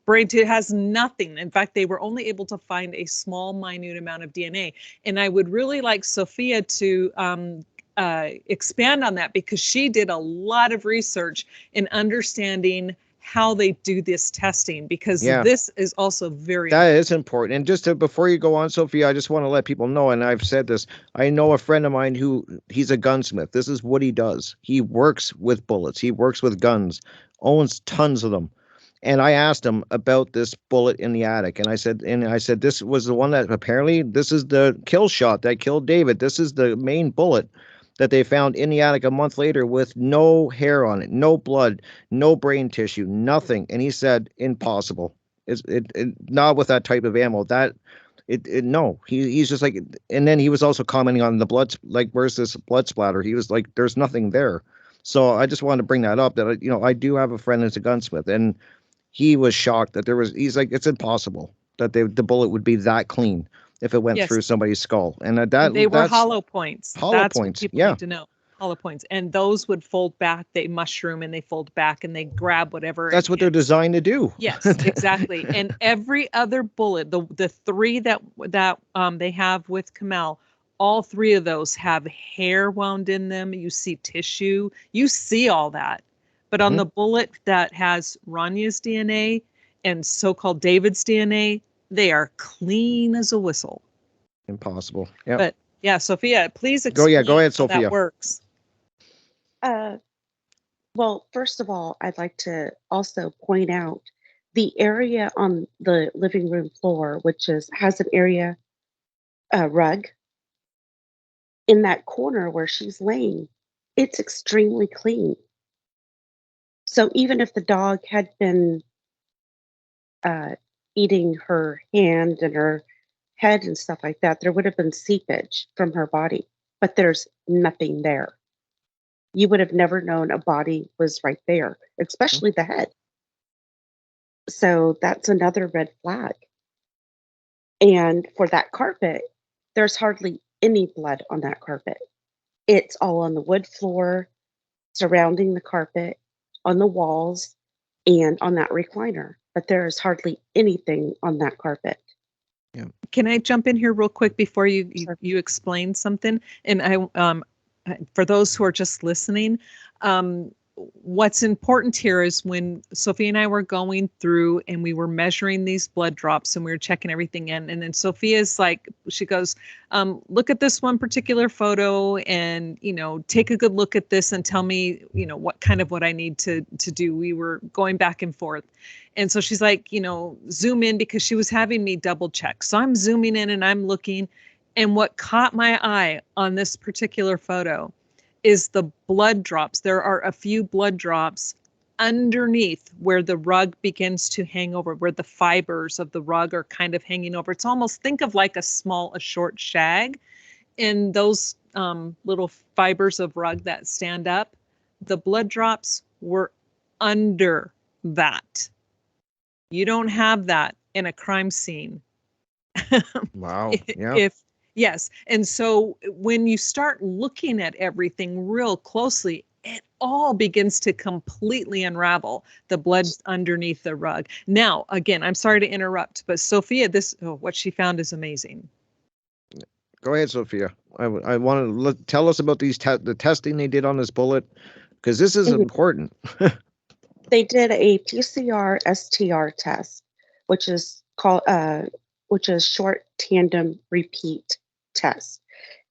brain. It has nothing. In fact, they were only able to find a small, minute amount of DNA. And I would really like Sophia to expand on that, because she did a lot of research in understanding how they do this testing, because Yeah. this is also very That is important. And just to, before you go on, Sophia, I just want to let people know, and I've said this, I know a friend of mine who, he's a gunsmith. This is what he does. He works with bullets. He works with guns, owns tons of them. And I asked him about this bullet in the attic. And I said, this was the one that apparently, this is the kill shot that killed David. This is the main bullet that they found in the attic a month later with no hair on it, no blood, no brain tissue, nothing. And he said, impossible. It not with that type of ammo. That no. He's just like, and then he was also commenting on the blood, like, where's this blood splatter? He was like, there's nothing there. So I just wanted to bring that up, that I do have a friend that's a gunsmith, and he was shocked that he's like, it's impossible that the bullet would be that clean if it went Yes. through somebody's skull. And And they were that's hollow points. hollow That's points, what people yeah. need to know. Hollow points. And those would fold back. They mushroom and they fold back and they grab whatever. That's what they're designed to do. Yes, exactly. And every other bullet, the three that they have with Kamel, all three of those have hair wound in them. You see tissue. You see all that. But on the bullet that has Ranya's DNA and so-called David's DNA, they are clean as a whistle. Impossible. Yeah. But yeah, Sophia, please explain Go ahead, how Sophia. that works. Well, first of all, I'd like to also point out the area on the living room floor, which has an area rug in that corner where she's laying. It's extremely clean. So even if the dog had been eating her hand and her head and stuff like that, there would have been seepage from her body, but there's nothing there. You would have never known a body was right there, especially the head. So that's another red flag. And for that carpet, there's hardly any blood on that carpet. It's all on the wood floor, surrounding the carpet, on the walls, and on that recliner. But there is hardly anything on that carpet. Can I jump in here real quick before you Sure. you explain something? And for those who are just listening, what's important here is when Sophia and I were going through and we were measuring these blood drops and we were checking everything in, and then Sophia's like, she goes, look at this one particular photo and, take a good look at this and tell me, what I need to do. We were going back and forth. And so she's like, zoom in, because she was having me double check. So I'm zooming in and I'm looking, and what caught my eye on this particular photo is the blood drops. There are a few blood drops underneath where the rug begins to hang over, where the fibers of the rug are kind of hanging over. It's almost, think of like a short shag. And those little fibers of rug that stand up, the blood drops were under that. You don't have that in a crime scene. Wow. Yeah. Yes. And so when you start looking at everything real closely, it all begins to completely unravel, the blood underneath the rug. Now, again, I'm sorry to interrupt, but Sophia, what she found is amazing. Go ahead, Sophia. I want to tell us about the testing they did on this bullet, because this is important. They did a PCR STR test, which is short tandem repeat test.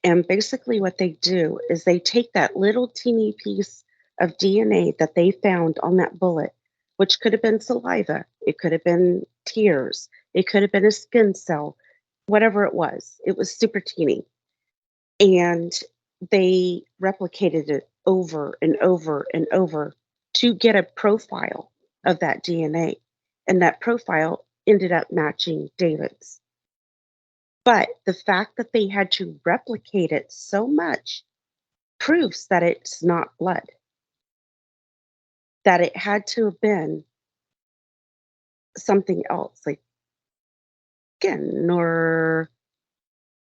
And basically what they do is they take that little teeny piece of DNA that they found on that bullet, which could have been saliva, it could have been tears, it could have been a skin cell, whatever it was super teeny. And they replicated it over and over and over to get a profile of that DNA. And that profile ended up matching David's. But the fact that they had to replicate it so much proves that it's not blood. That it had to have been something else, like skin or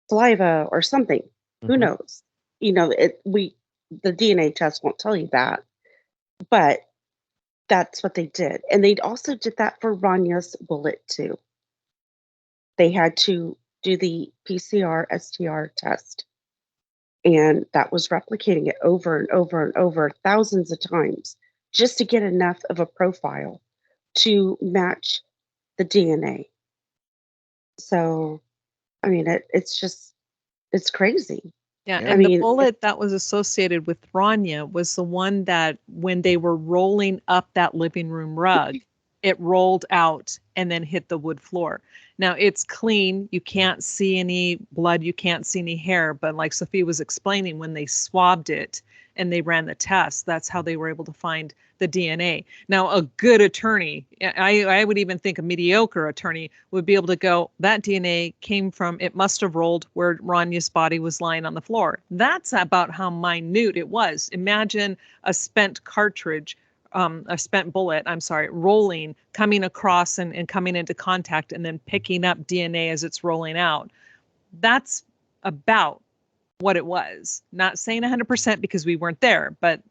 saliva or something. Who knows? The DNA test won't tell you that, but that's what they did. And they also did that for Ranya's bullet too. They had to do the PCR STR test, and that was replicating it over and over and over thousands of times just to get enough of a profile to match the DNA. So, I mean, it's crazy. Yeah, Yeah. I and the mean, bullet that was associated with Rania was the one that when they were rolling up that living room rug, it rolled out and then hit the wood floor. Now it's clean. You can't see any blood. You can't see any hair. But like Sophia was explaining, when they swabbed it and they ran the test, that's how they were able to find the DNA. Now, a good attorney, I would even think a mediocre attorney would be able to go, that DNA came from, it must have rolled where Ranya's body was lying on the floor. That's about how minute it was. Imagine a spent cartridge, a spent bullet, I'm sorry, rolling, coming across and coming into contact and then picking up DNA as it's rolling out. That's about what it was. Not saying 100% because we weren't there, but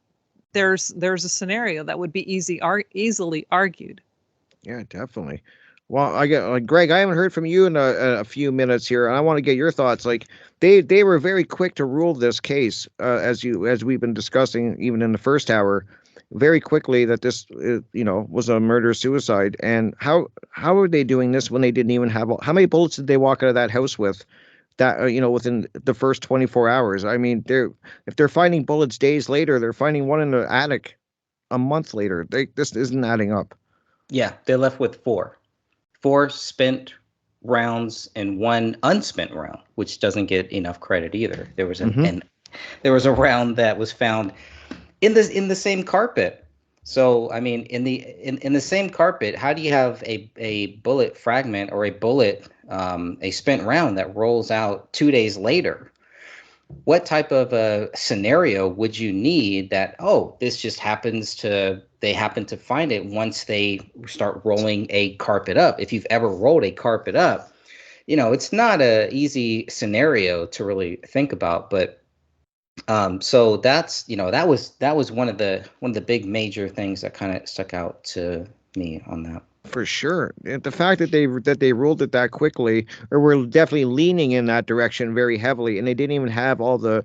there's a scenario that would be easily argued. Yeah, definitely. Well, I get Greg. I haven't heard from you in a few minutes here, and I want to get your thoughts. Like they were very quick to rule this case, as we've been discussing, even in the first hour, very quickly that this was a murder suicide. And how are they doing this when they didn't even have how many bullets did they walk out of that house with? That within the first 24 hours. I mean, if they're finding bullets days later, they're finding one in the attic a month later. This isn't adding up. Yeah, they're left with four spent rounds and one unspent round, which doesn't get enough credit either. There was there was a round that was found in the same carpet. So I mean, in the same carpet, how do you have a bullet fragment or a bullet, a spent round that rolls out 2 days later? What type of a scenario would you need that, this just they happen to find it once they start rolling a carpet up? If you've ever rolled a carpet up, it's not a easy scenario to really think about, but so that's, that was one of the big major things that kind of stuck out to me on that. For sure. The fact that they ruled it that quickly, or were definitely leaning in that direction very heavily, and they didn't even have all the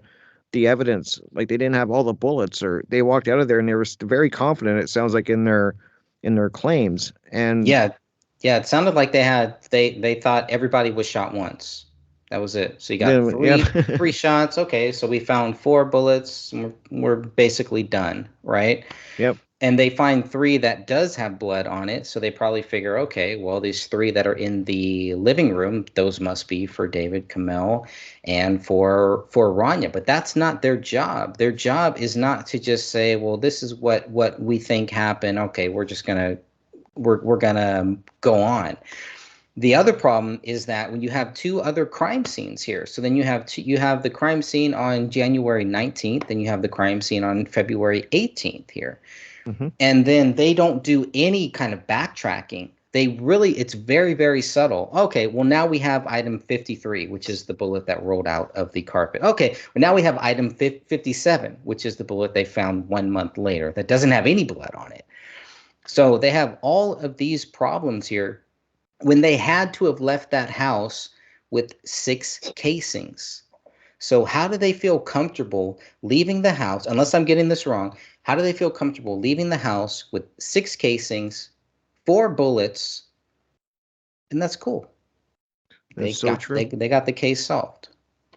evidence. Like they didn't have all the bullets, or they walked out of there and they were very confident. It sounds like in their claims. And yeah, it sounded like they thought everybody was shot once. That was it. So you got three shots. Okay, so we found 4 bullets. And we're basically done, right? Yep. And they find 3 that does have blood on it. So they probably figure, okay, well, these 3 that are in the living room, those must be for David Kamel and for Rania. But that's not their job. Their job is not to just say, well, this is what we think happened. Okay, we're gonna go on. The other problem is that when you have 2 other crime scenes here, so then you have the crime scene on January 19th, and you have the crime scene on February 18th here. And then they don't do any kind of backtracking. It's very, very subtle. Okay, well, now we have item 53, which is the bullet that rolled out of the carpet. Okay, well, now we have item 57, which is the bullet they found 1 month later that doesn't have any blood on it. So they have all of these problems here when they had to have left that house with 6 casings. So how do they feel comfortable leaving the house, unless I'm getting this wrong, how do they feel comfortable leaving the house with 6 casings, 4 bullets, and that's cool? They got the case solved,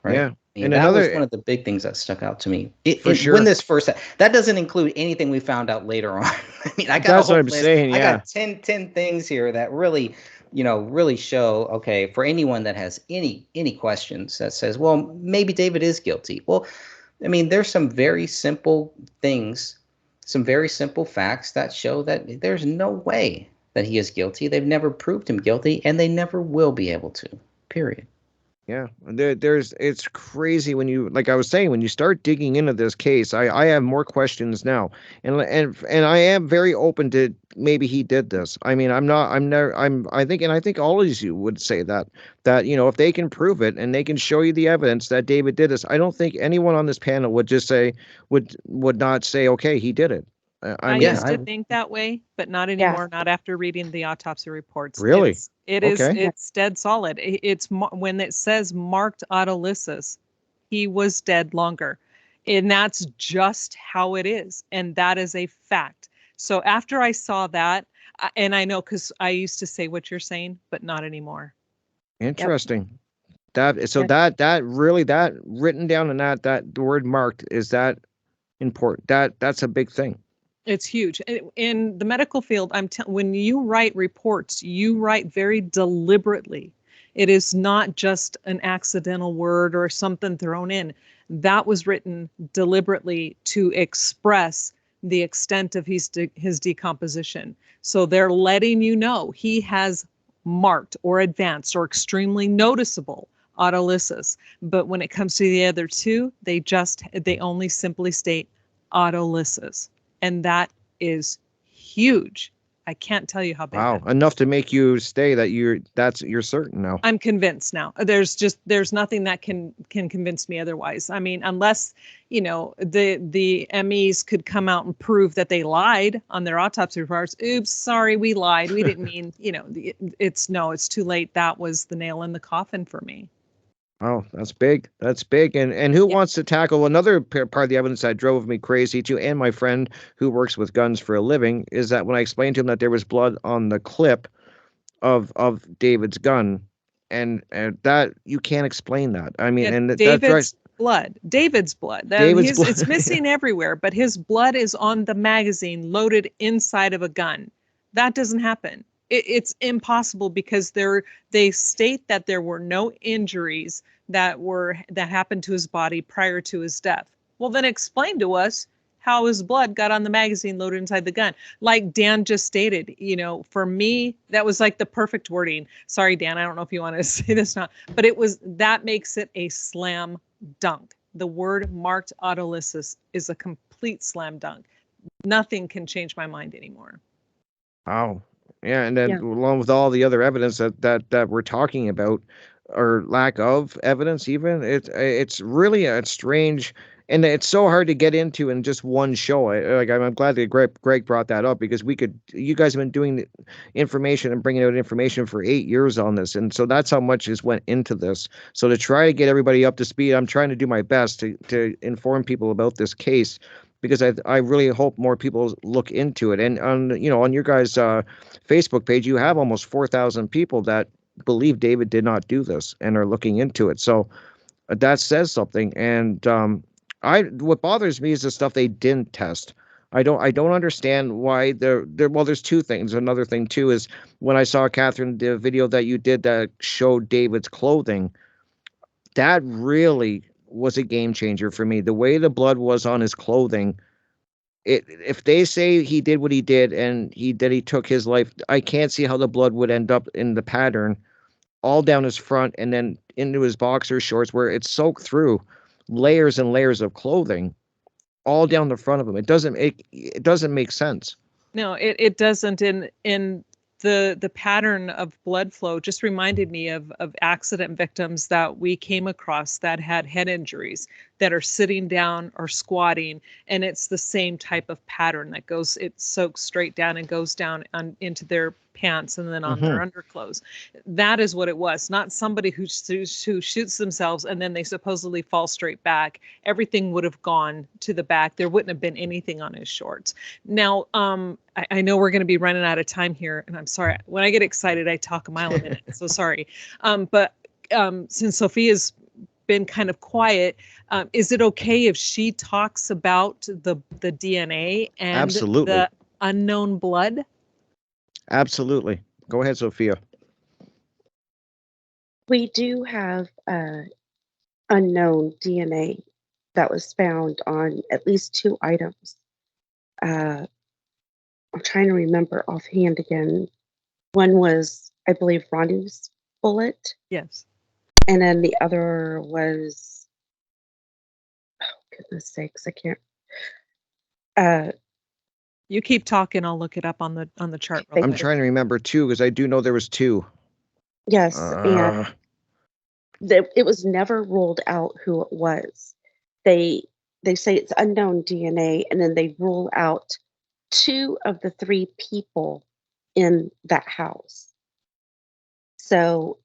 right? Yeah. And that was one of the big things that stuck out to me. When this first, that doesn't include anything we found out later on. I mean, I got that's what I'm saying. I got 10 things here that really, really show, okay, for anyone that has any questions that says, well, maybe David is guilty. Well, I mean, there's some very simple things, some very simple facts that show that there's no way that he is guilty. They've never proved him guilty, and they never will be able to, period. Yeah, it's crazy when you, like I was saying, when you start digging into this case, I have more questions now, and I am very open to maybe he did this. I mean, I'm not, I'm never, I think all of you would say that if they can prove it and they can show you the evidence that David did this, I don't think anyone on this panel would just say would not say, okay, he did it. I I mean, used to think that way, but not Yeah. anymore. Not after reading the autopsy reports. really? Okay. It's dead solid. When it says marked autolysis, he was dead longer, and that's just how it is, and that is a fact. So after I saw that, and I know because I used to say what you're saying, but not anymore. Interesting. That so Yep. that really that written down in that the word marked is that important. That's a big thing. It's huge. In the medical field, when you write reports, you write very deliberately. It is not just an accidental word or something thrown in. That was written deliberately to express the extent of his decomposition. So they're letting you know he has marked or advanced or extremely noticeable autolysis. But when it comes to the other two, they only simply state autolysis. And that is huge. I can't tell you how big Wow, that is. enough to make you stay that you're certain now. I'm convinced now. There's nothing that can convince me otherwise. I mean, unless, the MEs could come out and prove that they lied on their autopsy reports. Oops, sorry, we lied. We didn't mean, it's too late. That was the nail in the coffin for me. Oh, that's big. That's big. And who Yeah. wants to tackle another part of the evidence that drove me crazy too, and my friend who works with guns for a living, is that when I explained to him that there was blood on the clip of David's gun, and that you can't explain that. I mean, Yeah, and that drives David's blood. David's blood. David's blood. It's missing everywhere, but his blood is on the magazine loaded inside of a gun. That doesn't happen. It's impossible because they state that there were no injuries that happened to his body prior to his death. Well, then explain to us how his blood got on the magazine loaded inside the gun. Like Dan just stated, for me, that was like the perfect wording. Sorry, Dan, I don't know if you want to say this now, but that makes it a slam dunk. The word marked autolysis is a complete slam dunk. Nothing can change my mind anymore. Wow. Yeah, and then Yeah. along with all the other evidence that we're talking about, or lack of evidence, even it's really a strange, and it's so hard to get into in just one show. I'm glad that Greg brought that up because you guys have been doing the information and bringing out information for 8 years on this, and so that's how much has went into this. So to try to get everybody up to speed, I'm trying to do my best to inform people about this case, because I really hope more people look into it. And on your guys' Facebook page, you have almost 4,000 people that believe David did not do this and are looking into it. So that says something. And what bothers me is the stuff they didn't test. I don't understand why well, there's two things. Another thing too is when I saw, Catherine, the video that you did that showed David's clothing, that really was a game changer for me. The way the blood was on his clothing, if they say he did what he did and he took his life, I can't see how the blood would end up in the pattern all down his front and then into his boxer shorts, where it's soaked through layers and layers of clothing all down the front of him. It doesn't make sense. No, it doesn't. In the pattern of blood flow just reminded me of accident victims that we came across that had head injuries, that are sitting down or squatting, and it's the same type of pattern that it soaks straight down and goes down into their pants and then on their underclothes. That is what it was, not somebody who shoots themselves and then they supposedly fall straight back. Everything would have gone to the back. There wouldn't have been anything on his shorts. Now, I know we're going to be running out of time here, and I'm sorry. When I get excited, I talk a mile a minute. So sorry. But since Sophia's been kind of quiet, is it okay if she talks about the DNA and Absolutely. the unknown blood? Absolutely. Go ahead, Sophia. We do have unknown DNA that was found on at least two items. I'm trying to remember offhand again. One was, I believe, Ronnie's bullet, Yes. And then the other was, oh, goodness sakes, I can't. You keep talking. I'll look it up on the chart real Thank I'm quick. you. trying to remember two because I do know there was two. Yes, and Uh, it was never ruled out who it was. They they say it's unknown DNA, and then they rule out two of the three people in that house. So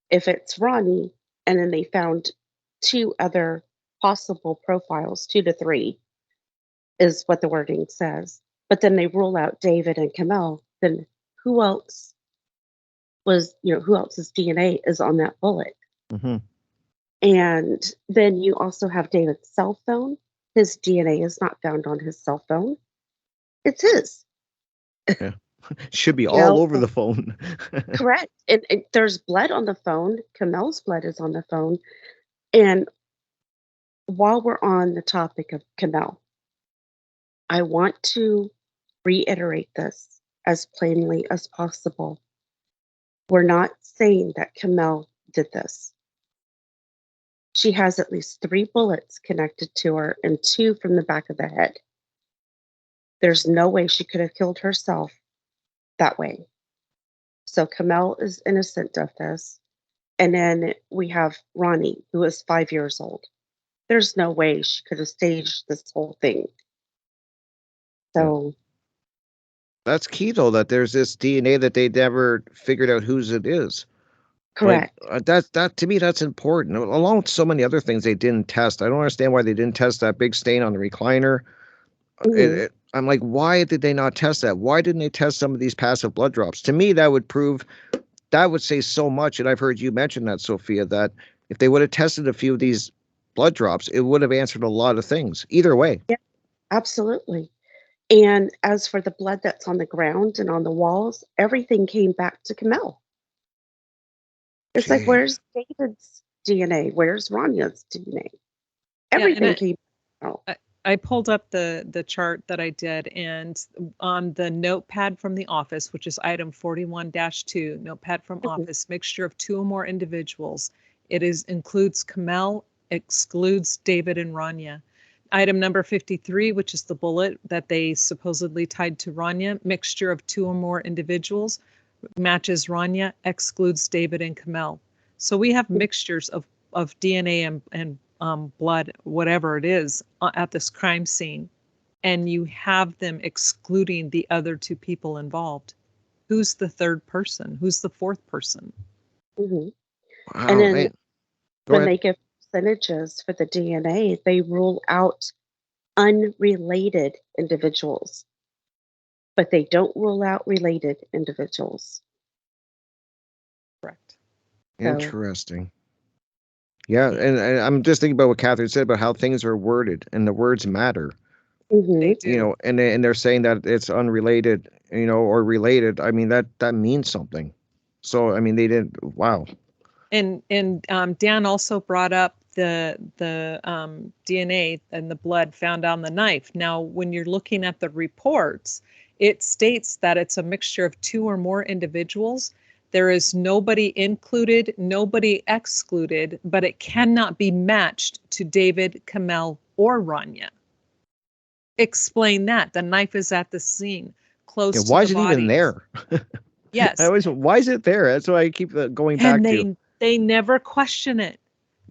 if it's Ronnie, and then they found two other possible profiles, 2 to 3 is what the wording says. But then they rule out David and Kamel. Then who else who else's DNA is on that bullet? mhm. And then you also have David's cell phone. His DNA is not found on his cell phone. It's his. Yeah. Should be You all know, over the phone. correct. And there's blood on the phone. Kamel's blood is on the phone. And while we're on the topic of Kamel, I want to reiterate this as plainly as possible. We're not saying that Kamel did this. She has at least 3 bullets connected to her and 2 from the back of the head. There's no way she could have killed herself that way. So Kamel is innocent of this. And then we have Ronnie, who is 5 years old. There's no way she could have staged this whole thing. So, That's key though, that there's this DNA that they never figured out whose it is. Like correct. that to me, that's important. Along with so many other things they didn't test. I don't understand why they didn't test that big stain on the recliner. Mhm. I'm like, why did they not test that? Why didn't they test some of these passive blood drops? To me, that would say so much. And I've heard you mention that, Sophia, that if they would have tested a few of these blood drops, it would have answered a lot of things. Either way. Yeah, absolutely. And as for the blood that's on the ground and on the walls, everything came back to Kamel. It's like, Gee. where's David's DNA? Where's Ranya's DNA? Yeah, and Everything came out. I pulled up the chart that I did, and on the notepad from the office, which is item 41-2, notepad from Mhm. office, mixture of 2 or more individuals. It includes Kamel, excludes David and Rania. Item number 53, which is the bullet that they supposedly tied to Rania, mixture of 2 or more individuals, matches Rania, excludes David and Kamel. So we have mixtures of DNA and blood, whatever it is, at this crime scene, and you have them excluding the other 2 people involved. Who's the third person? Who's the fourth person? Mhm. And Wow, then man. Go when ahead. they give percentages for the DNA, they rule out unrelated individuals, but they don't rule out related individuals. Correct. So, Interesting. Yeah, and I'm just thinking about what Catherine said about how things are worded and the words matter. They mhm. You do. know, and they're saying that it's unrelated, or related. I mean, that means something. So I mean, they didn't. Wow. And Dan also brought up the DNA and the blood found on the knife. Now, when you're looking at the reports, it states that it's a mixture of 2 or more individuals. There is nobody included, nobody excluded, but it cannot be matched to David, Kamel, or Rania. Explain that. The knife is at the scene, Yeah, close to why the is it even bodies. there? Yes, Why is it there? That's what I keep going back and to. they never question it.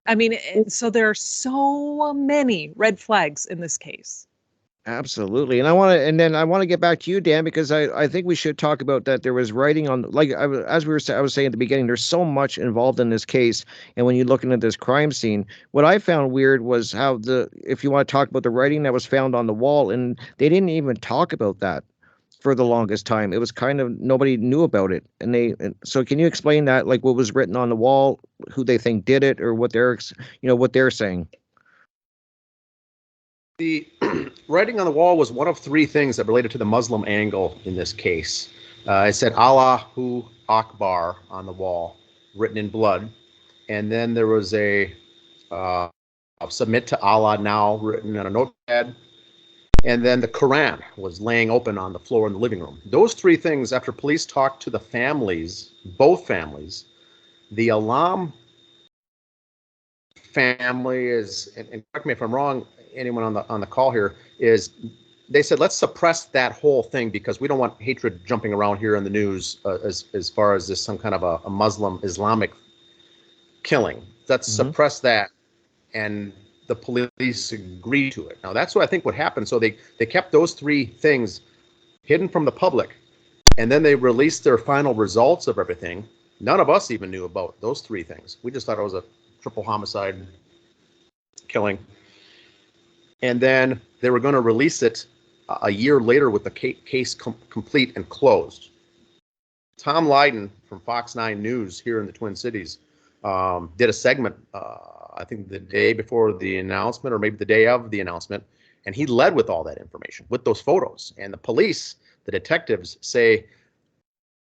I mean, Mm, so there are so many red flags in this case. Absolutely. And then I want to get back to you, Dan, because I think we should talk about that. There was writing on, like, I was saying at the beginning, there's so much involved in this case. And when you're looking at this crime scene, what I found weird was how if you want to talk about the writing that was found on the wall, and they didn't even talk about that for the longest time. It was kind of, nobody knew about it. So can you explain that, like what was written on the wall, who they think did it, or what what they're saying? The writing on the wall was one of 3 things that related to the Muslim angle in this case. It said Allahu Akbar on the wall, written in blood. And then there was a submit to Allah now written on a notepad. And then the Quran was laying open on the floor in the living room. Those 3 things, after police talked to the families, both families, the alarm family is, and correct me if I'm wrong, anyone on the call here, is they said let's suppress that whole thing because we don't want hatred jumping around here in the news as far as this some kind of a Muslim Islamic killing. Let's suppress that, and the police agreed to it. Now that's what I think what happened. So they kept those three things hidden from the public, and then they released their final results of everything. None of us even knew about those three things. We just thought it was a triple homicide killing. And then they were going to release it a year later with the case complete and closed. Tom Lydon from Fox 9 News here in the Twin Cities did a segment, I think the day before the announcement or maybe the day of the announcement, and he led with all that information, with those photos. And the police, the detectives say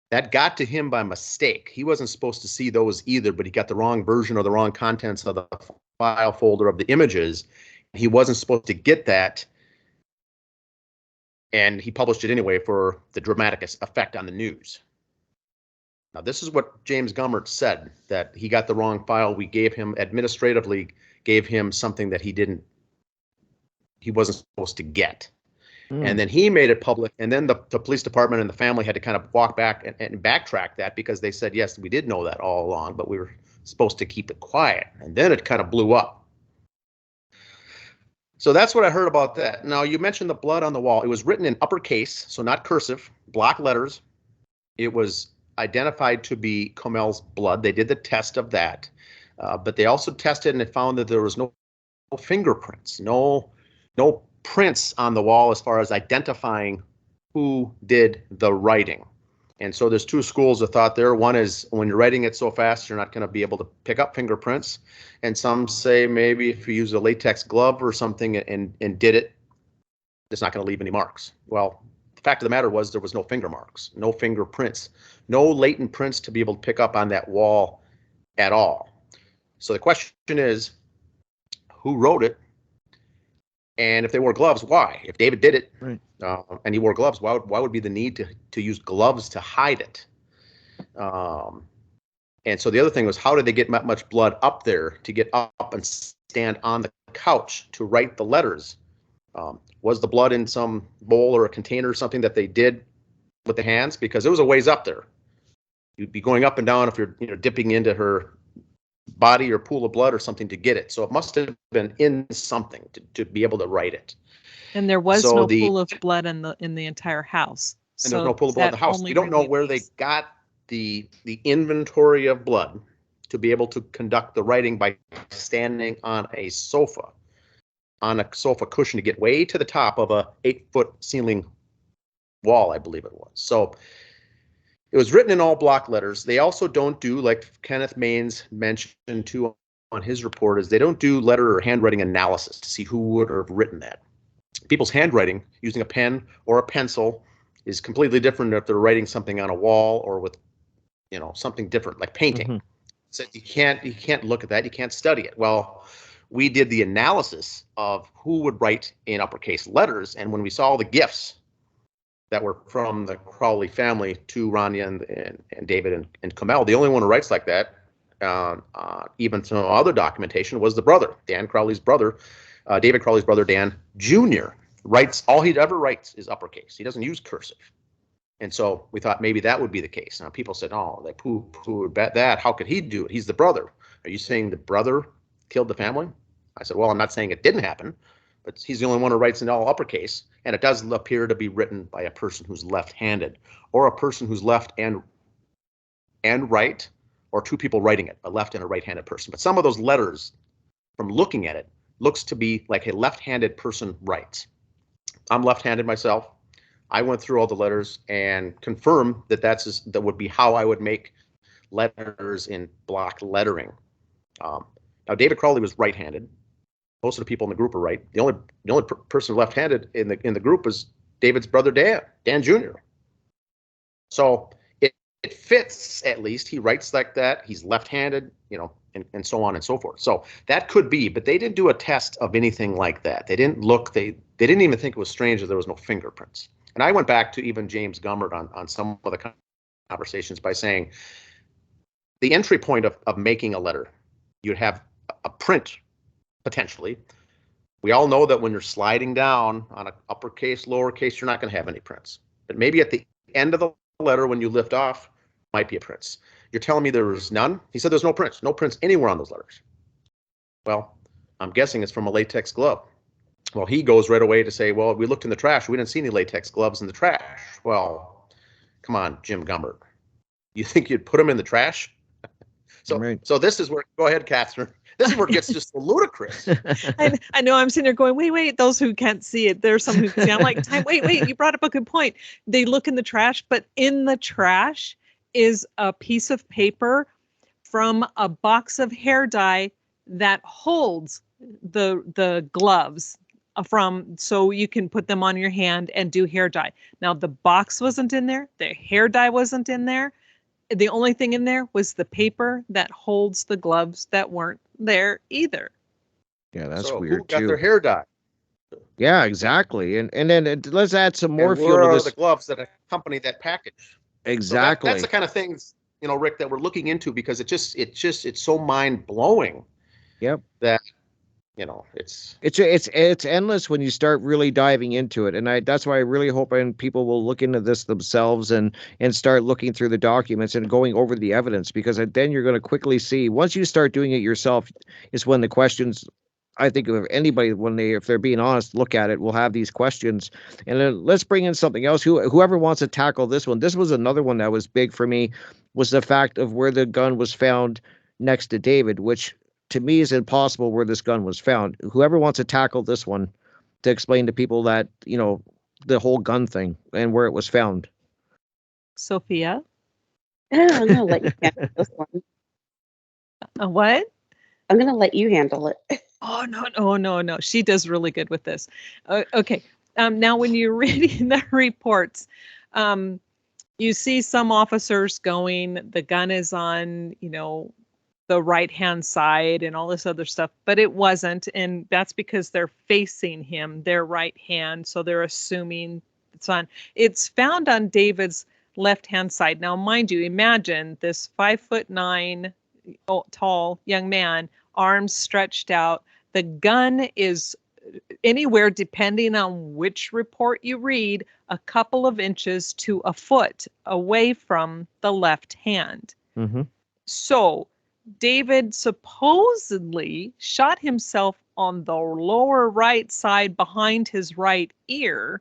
that got to him by mistake. He wasn't supposed to see those either, but he got the wrong version or the wrong contents of the file folder of the images. He wasn't supposed to get that, and he published it anyway for the dramatic effect on the news. Now, this is what James Gummert said, that he got the wrong file. We gave him, administratively, gave him something that he wasn't supposed to get. And then he made it public, and then the police department and the family had to kind of walk back and backtrack that because they said, yes, we did know that all along, but we were supposed to keep it quiet. And then it kind of blew up. So that's what I heard about that. Now, you mentioned the blood on the wall. It was written in uppercase, so not cursive, block letters. It was identified to be Comel's blood. They did the test of that, but they also tested and they found that there was no fingerprints, no prints on the wall as far as identifying who did the writing. And so there's two schools of thought there. One is when you're writing it so fast, you're not going to be able to pick up fingerprints. And some say maybe if you use a latex glove or something and did it, it's not going to leave any marks. Well, the fact of the matter was there was no finger marks, no fingerprints, no latent prints to be able to pick up on that wall at all. So the question is, who wrote it? And if they wore gloves, why? If David did it, right, and he wore gloves, why would be the need to use gloves to hide it? And so the other thing was, how did they get much blood up there to get up and stand on the couch to write the letters? Was the blood in some bowl or a container or something that they did with the hands? Because it was a ways up there. You'd be going up and down if you're dipping into her body or pool of blood or something to get it. So it must have been in something to be able to write it. And there was no pool of blood in the entire house. And there's no pool of blood in the house. We don't know where they got the inventory of blood to be able to conduct the writing by standing on a sofa cushion to get way to the top of a 8-foot ceiling wall, I believe it was. So it was written in all block letters. They also don't do, like Kenneth Maines mentioned too on his report, is they don't do letter or handwriting analysis to see who would have written that. People's handwriting using a pen or a pencil is completely different if they're writing something on a wall or with, something different like painting. Mm-hmm. So you can't look at that. You can't study it. Well, we did the analysis of who would write in uppercase letters, and when we saw all the gifts that were from the Crowley family to Rania and David and Comel, the only one who writes like that, even some other documentation, was the brother, Dan Crowley's brother, David Crowley's brother, Dan Jr. writes, all he ever writes is uppercase. He doesn't use cursive. And so we thought maybe that would be the case. Now people said, oh, they poo-pooed that. How could he do it? He's the brother. Are you saying the brother killed the family? I said, well, I'm not saying it didn't happen, but he's the only one who writes in all uppercase. And it does appear to be written by a person who's left-handed, or a person who's left and right, or two people writing it, a left and a right-handed person. But some of those letters, from looking at it, looks to be like a left-handed person writes. I'm left-handed myself. I went through all the letters and confirmed that that would be how I would make letters in block lettering. Now, David Crowley was right-handed. Most of the people in the group are right. The only person left-handed in the group is David's brother Dan Jr. So it fits, at least. He writes like that. He's left-handed, and so on and so forth. So that could be, but they didn't do a test of anything like that. They didn't look. They didn't even think it was strange that there was no fingerprints. And I went back to even James Gummert on some of the conversations by saying the entry point of making a letter, you'd have a print potentially. We all know that when you're sliding down on an uppercase, lowercase, you're not going to have any prints. But maybe at the end of the letter when you lift off, might be a prints. You're telling me there was none? He said there's no prints anywhere on those letters. Well, I'm guessing it's from a latex glove. Well, he goes right away to say, well, we looked in the trash. We didn't see any latex gloves in the trash. Well, come on, Jim Gumbert. You think you'd put them in the trash? So this is where, go ahead, Catherine. This is where it gets just so ludicrous. I know I'm sitting there going, wait, those who can't see it, there's some who can see. I'm like, wait, you brought up a good point. They look in the trash, but in the trash is a piece of paper from a box of hair dye that holds the gloves so you can put them on your hand and do hair dye. Now the box wasn't in there, the hair dye wasn't in there. The only thing in there was the paper that holds the gloves that weren't there either. Yeah, that's so weird who got too. their hair dyed? Yeah, exactly. And then let's add some more and fuel where to are this. the gloves that accompany that package? Exactly. So that's the kind of things, Rick, that we're looking into, because it's so mind blowing. Yep. That it's endless when you start really diving into it, and that's why I really hope people will look into this themselves and start looking through the documents and going over the evidence, because then you're going to quickly see, once you start doing it yourself, is when the questions, I think, of anybody, if they're being honest, look at it, will have these questions. And then let's bring in something else. Whoever wants to tackle this one. This was another one that was big for me, was the fact of where the gun was found next to David, which to me is impossible where this gun was found. Whoever wants to tackle this one to explain to people that, the whole gun thing and where it was found. Sophia? I'm going to let you handle this one. What? I'm going to let you handle it. Oh, no. She does really good with this. Okay. Now, when you're reading the reports, you see some officers going, the gun is on, the right-hand side and all this other stuff, but it wasn't. And that's because they're facing him, their right hand. So they're assuming it's on. It's found on David's left-hand side. Now, mind you, imagine this 5'9" tall young man, arms stretched out. The gun is anywhere, depending on which report you read, a couple of inches to a foot away from the left hand. Mm-hmm. So David supposedly shot himself on the lower right side behind his right ear,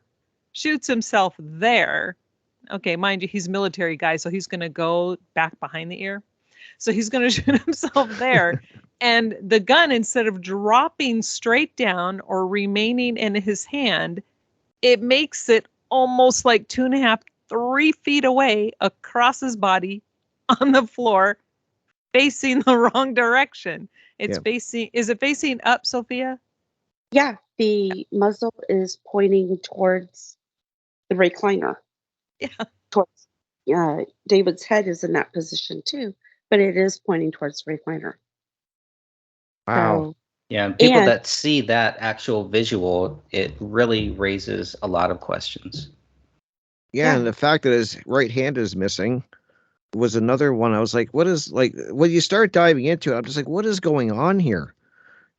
shoots himself there. Okay, mind you, he's a military guy, so he's going to go back behind the ear. So he's going to shoot himself there. And the gun, instead of dropping straight down or remaining in his hand, it makes it almost like 2.5, 3 feet away across his body on the floor, facing the wrong direction. Is it facing up, Sophia? Yeah, the muzzle is pointing towards the recliner. Yeah. David's head is in that position too, but it is pointing towards the recliner. Wow. So, Yeah, and people that see that actual visual, it really raises a lot of questions. Yeah, and the fact that his right hand is missing was another one. I was like, when you start diving into it, I'm just like, what is going on here?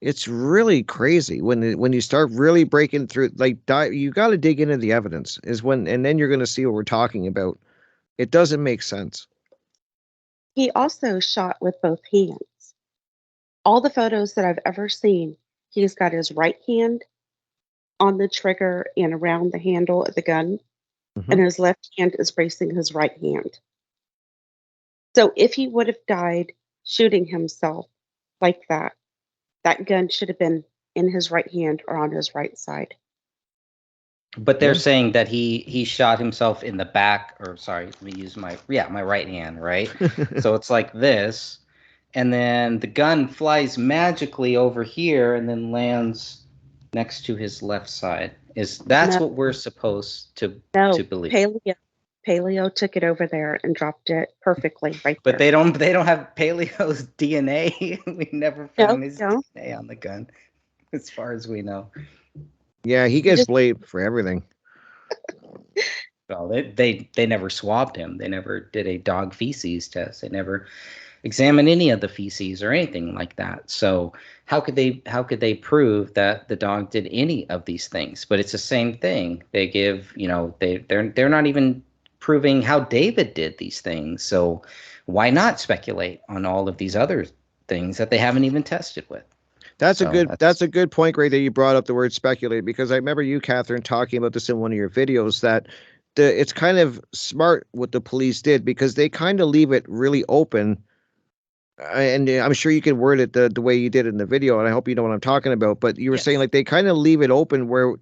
It's really crazy when you start really breaking through, you got to dig into the evidence and then you're going to see what we're talking about. It doesn't make sense. he also shot with both hands. All the photos that I've ever seen, he's got his right hand on the trigger and around the handle of the gun, and his left hand is bracing his right hand. So if he would have died shooting himself like that, that gun should have been in his right hand or on his right side. But they're saying that he shot himself in the back, or sorry, let me use my right hand, right? So it's like this, and then the gun flies magically over here and then lands next to his left side. That's what we're supposed to believe. Paleo took it over there and dropped it perfectly right But there. they don't have Paleo's DNA. We never found his DNA on the gun, as far as we know. Yeah, he gets blamed for everything. Well, they never swabbed him. They never did a dog feces test. They never examine any of the feces or anything like that. So how could they prove that the dog did any of these things? But it's the same thing. They give, they're not even proving how David did these things. So why not speculate on all of these other things that they haven't even tested with? That's a good point, Ray, that you brought up the word speculate, because I remember you, Catherine, talking about this in one of your videos, that it's kind of smart what the police did, because they kind of leave it really open. And I'm sure you can word it the way you did in the video, and I hope you know what I'm talking about. But you were saying, like, they kind of leave it open where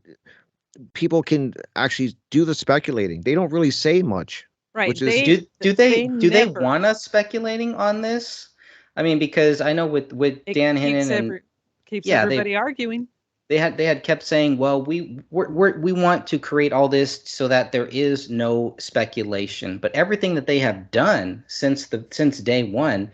people can actually do the speculating. They don't really say much. Right. Which is, do they want us speculating on this? I mean, because I know with Dan Hennen and keeps everybody arguing. They had kept saying, well, we want to create all this so that there is no speculation. But everything that they have done since day one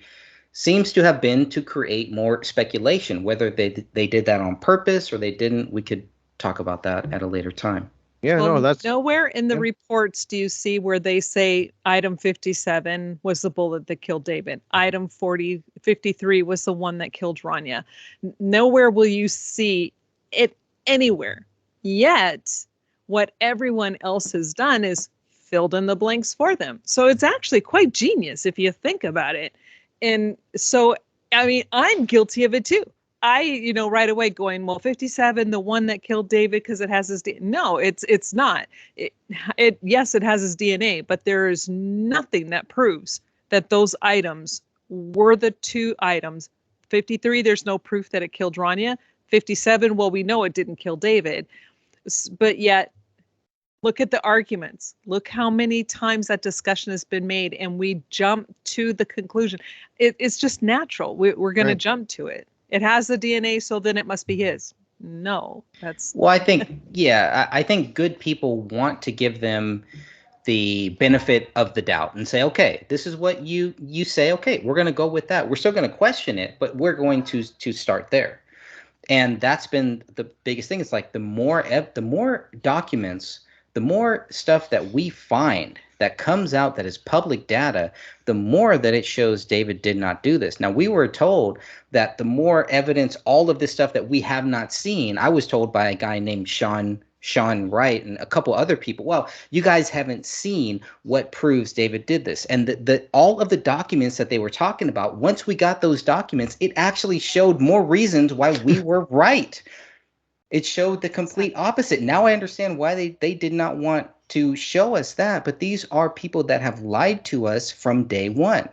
seems to have been to create more speculation. Whether they did that on purpose or they didn't, we could talk about that at a later time. Yeah, well, no, that's nowhere in the reports do you see where they say item 57 was the bullet that killed David. Item 53 was the one that killed Rania. Nowhere will you see it anywhere. Yet, what everyone else has done is filled in the blanks for them. So it's actually quite genius if you think about it. And so, I mean, I'm guilty of it too. I, right away going, well, 57, the one that killed David because it has his DNA. No, it's not. Yes, it has his DNA, but there is nothing that proves that those items were the two items. 53, there's no proof that it killed Rania. 57, well, we know it didn't kill David. But yet, look at the arguments. Look how many times that discussion has been made, and we jump to the conclusion. It's just natural. We're going to jump to it. It has the DNA, so then it must be his. No, that's... Well, I think good people want to give them the benefit of the doubt and say, okay, this is what you say. Okay, we're going to go with that. We're still going to question it, but we're going to start there. And that's been the biggest thing. It's like the more documents, the more stuff that we find that comes out that is public data, the more that it shows David did not do this. Now, we were told that the more evidence, all of this stuff that we have not seen, I was told by a guy named Sean Wright and a couple other people, well, you guys haven't seen what proves David did this. And all of the documents that they were talking about, once we got those documents, it actually showed more reasons why we were right. It showed the complete opposite. Now I understand why they did not want to show us that, but these are people that have lied to us from day one.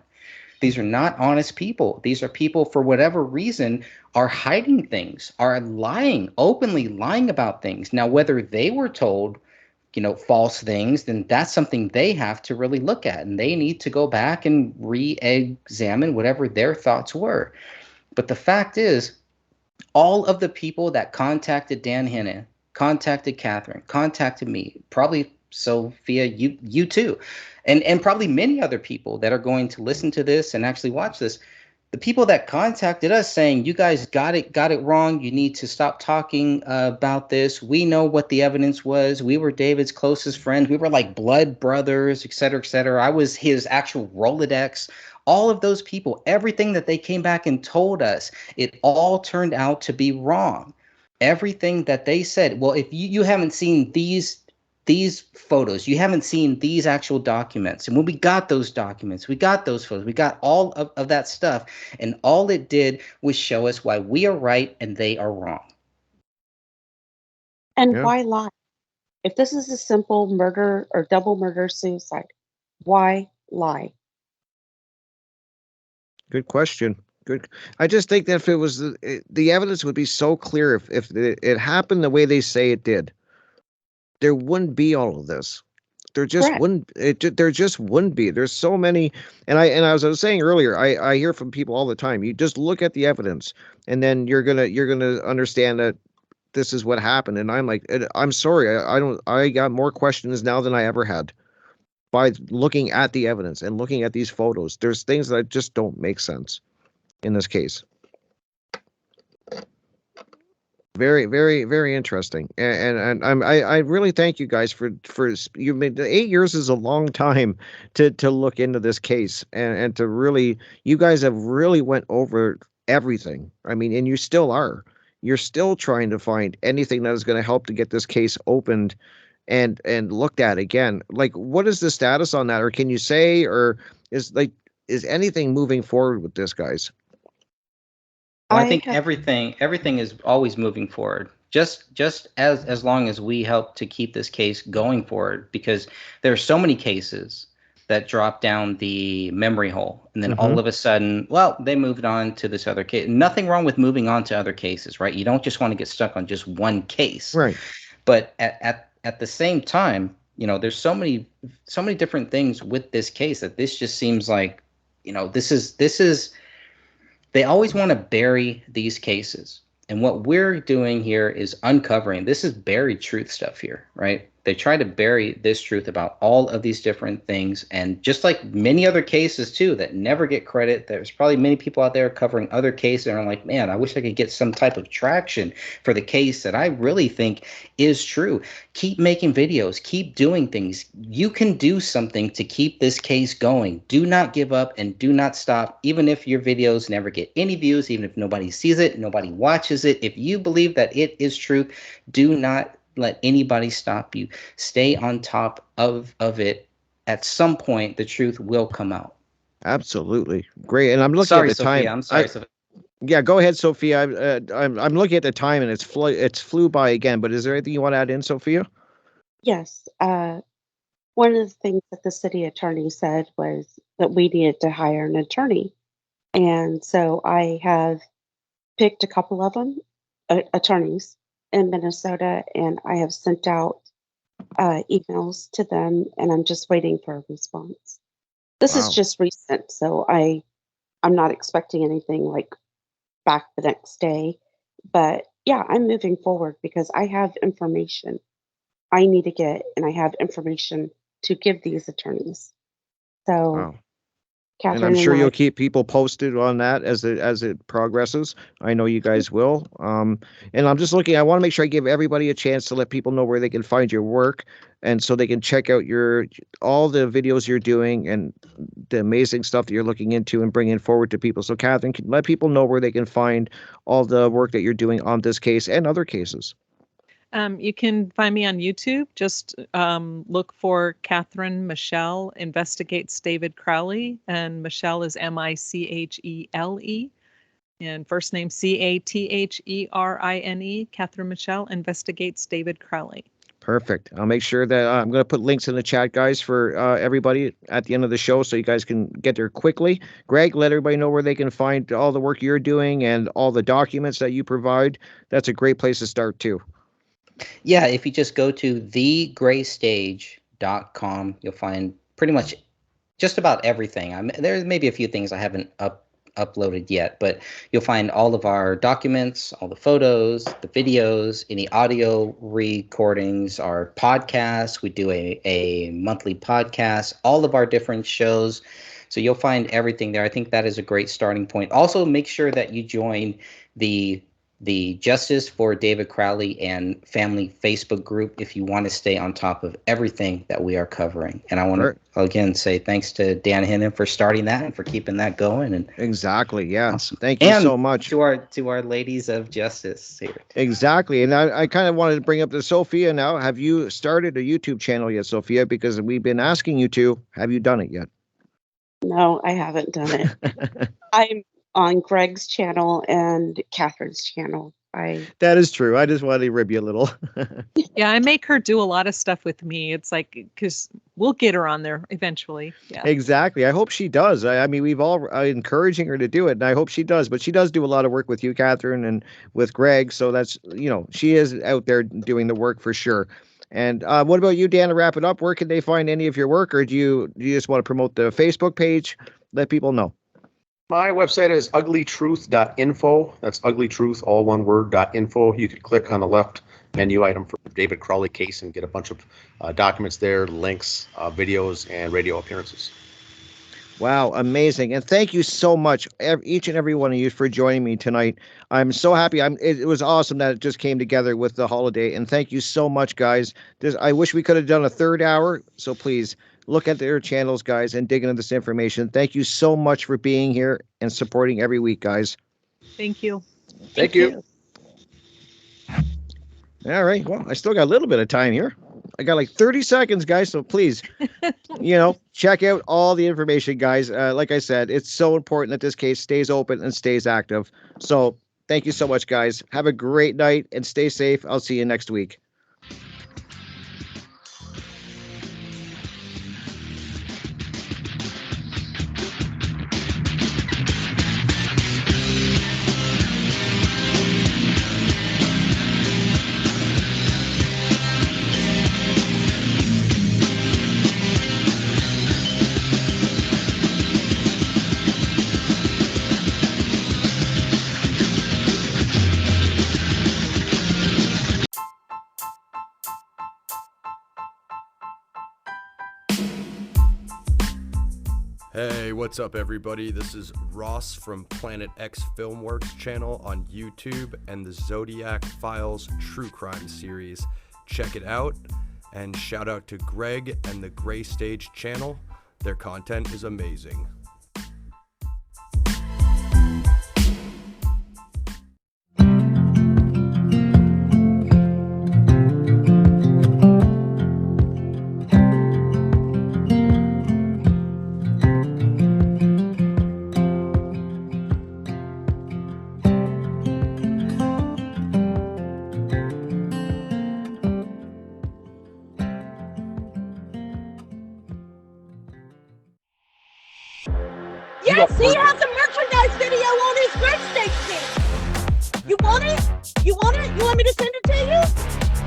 These are not honest people. These are people, for whatever reason, are hiding things, are lying, openly lying about things. Now, whether they were told, false things, then that's something they have to really look at, and they need to go back and re-examine whatever their thoughts were. But the fact is, all of the people that contacted Dan Hennen, contacted Catherine, contacted me, probably Sophia, you too, and probably many other people that are going to listen to this and actually watch this. The people that contacted us saying, you guys got it wrong. You need to stop talking about this. We know what the evidence was. We were David's closest friends. We were like blood brothers, et cetera, et cetera. I was his actual Rolodex. All of those people, everything that they came back and told us, it all turned out to be wrong. Everything that they said, well, if you haven't seen these photos, you haven't seen these actual documents. And when we got those documents, we got those photos, we got all of that stuff. And all it did was show us why we are right and they are wrong. And why lie? If this is a simple murder or double murder suicide, why lie? Good question. Good. I just think that if it was the evidence would be so clear if it happened the way they say it did, there wouldn't be all of this. There just wouldn't. There just wouldn't be. There's so many, and as I was saying earlier, I hear from people all the time. You just look at the evidence, and then you're gonna understand that this is what happened. And I'm like, I'm sorry, I got more questions now than I ever had by looking at the evidence and looking at these photos. There's things that just don't make sense in this case. Very, very, very interesting, I really thank you guys for you made 8 years is a long time to look into this case and to really you guys have really went over everything. I mean, and you still are. You're still trying to find anything that is going to help to get this case opened and looked at again. Like, what is the status on that, or can you say, or is anything moving forward with this, guys? Well, I I think have, everything is always moving forward. Just as long as we help to keep this case going forward, because there are so many cases that drop down the memory hole, and then Mm-hmm. all of a sudden, well, they moved on to this other case. Nothing wrong with moving on to other cases, right? You don't just want to get stuck on just one case. Right. But at the same time, there's so many different things with this case that this just seems like, this is they always want to bury these cases. And what we're doing here is uncovering. This is buried truth stuff here, right? They try to bury this truth about all of these different things. And just like many other cases, too, that never get credit, there's probably many people out there covering other cases and are like, man, I wish I could get some type of traction for the case that I really think is true. Keep making videos, keep doing things. You can do something to keep this case going. Do not give up and do not stop, even if your videos never get any views, even if nobody sees it, nobody watches it. If you believe that it is true, do not let anybody stop you. Stay on top of it. At some point, the truth will come out. Absolutely. Great. And I'm looking at Sorry, the Sophia. time. I'm sorry, Sophia. Yeah, go ahead, Sophia. I'm looking at the time and it's flew by again. But is there anything you want to add in, Sophia? yes. One of the things that the city attorney said was that we needed to hire an attorney. And so I have picked a couple of them, attorneys in Minnesota, and I have sent out emails to them, and I'm just waiting for a response. This is Wow. just recent, so I'm not expecting anything like back the next day. But yeah, I'm moving forward because I have information I need to get, and I have information to give these attorneys. So Wow. And I'm Catherine and sure I, you'll keep people posted on that as it progresses. I know you guys will. And I'm just looking. I want to make sure I give everybody a chance to let people know where they can find your work, and so they can check out your all the videos you're doing and the amazing stuff that you're looking into and bringing forward to people. So, Catherine, can let people know where they can find all the work that you're doing on this case and other cases. You can find me on YouTube. Just look for Catherine Michele Investigates David Crowley, and Michele is Michele, and first name Catherine. Catherine Michele Investigates David Crowley. Perfect. I'll make sure that I'm going to put links in the chat, guys, for everybody at the end of the show so you guys can get there quickly. Greg, let everybody know where they can find all the work you're doing and all the documents that you provide. That's a great place to start, too. Yeah, if you just go to thegraystage.com, you'll find pretty much just about everything. There may be a few things I haven't uploaded yet, but you'll find all of our documents, all the photos, the videos, any audio recordings, our podcasts. We do a monthly podcast, all of our different shows. So you'll find everything there. I think that is a great starting point. Also, make sure that you join the Justice for David Crowley and Family Facebook group if you want to stay on top of everything that we are covering. And I want to again say thanks to Dan Hennen for starting that and for keeping that going. And exactly, yeah. awesome. Thank you and so much. To our ladies of justice here. Exactly. And I kind of wanted to bring up to Sophia now. Have you started a YouTube channel yet, Sophia? Because we've been asking you to. Have you done it yet? no, I haven't done it. I'm on Greg's channel and Catherine's channel. That is true. I just wanted to rib you a little. Yeah, I make her do a lot of stuff with me. It's like, because we'll get her on there eventually. Yeah. Exactly. I hope she does. I mean, we've all encouraging her to do it, and I hope she does. But she does do a lot of work with you, Catherine, and with Greg. So that's, she is out there doing the work for sure. And what about you, Dan, to wrap it up? Where can they find any of your work, or do you just want to promote the Facebook page? Let people know. My website is uglytruth.info. That's uglytruth, all one word, .info. You can click on the left menu item for David Crowley case and get a bunch of documents there, links, videos, and radio appearances. Wow, amazing. And thank you so much, each and every one of you, for joining me tonight. I'm so happy. It was awesome that it just came together with the holiday. And thank you so much, guys. I wish we could have done a third hour. So please look at their channels, guys, and dig into this information. Thank you so much for being here and supporting every week, guys. Thank you. Thank you. All right. Well, I still got a little bit of time here. I got like 30 seconds, guys. So please, check out all the information, guys. Like I said, it's so important that this case stays open and stays active. So thank you so much, guys. Have a great night and stay safe. I'll see you next week. Hey, what's up everybody? This is Ross from Planet X Filmworks channel on YouTube and the Zodiac Files True Crime series. Check it out, and shout out to Greg and the Gray Stage channel. Their content is amazing. Yes, he has a merchandise video on his Crypt station. You want it? You want it? You want me to send it to you?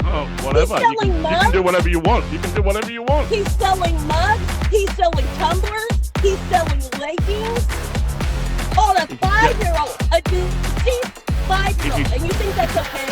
Oh, whatever. He's selling mugs. You can do whatever you want. You can do whatever you want. He's selling mugs. He's selling tumblers. He's selling leggings. On a 5-year-old, a deceased 5-year-old. And you think that's okay?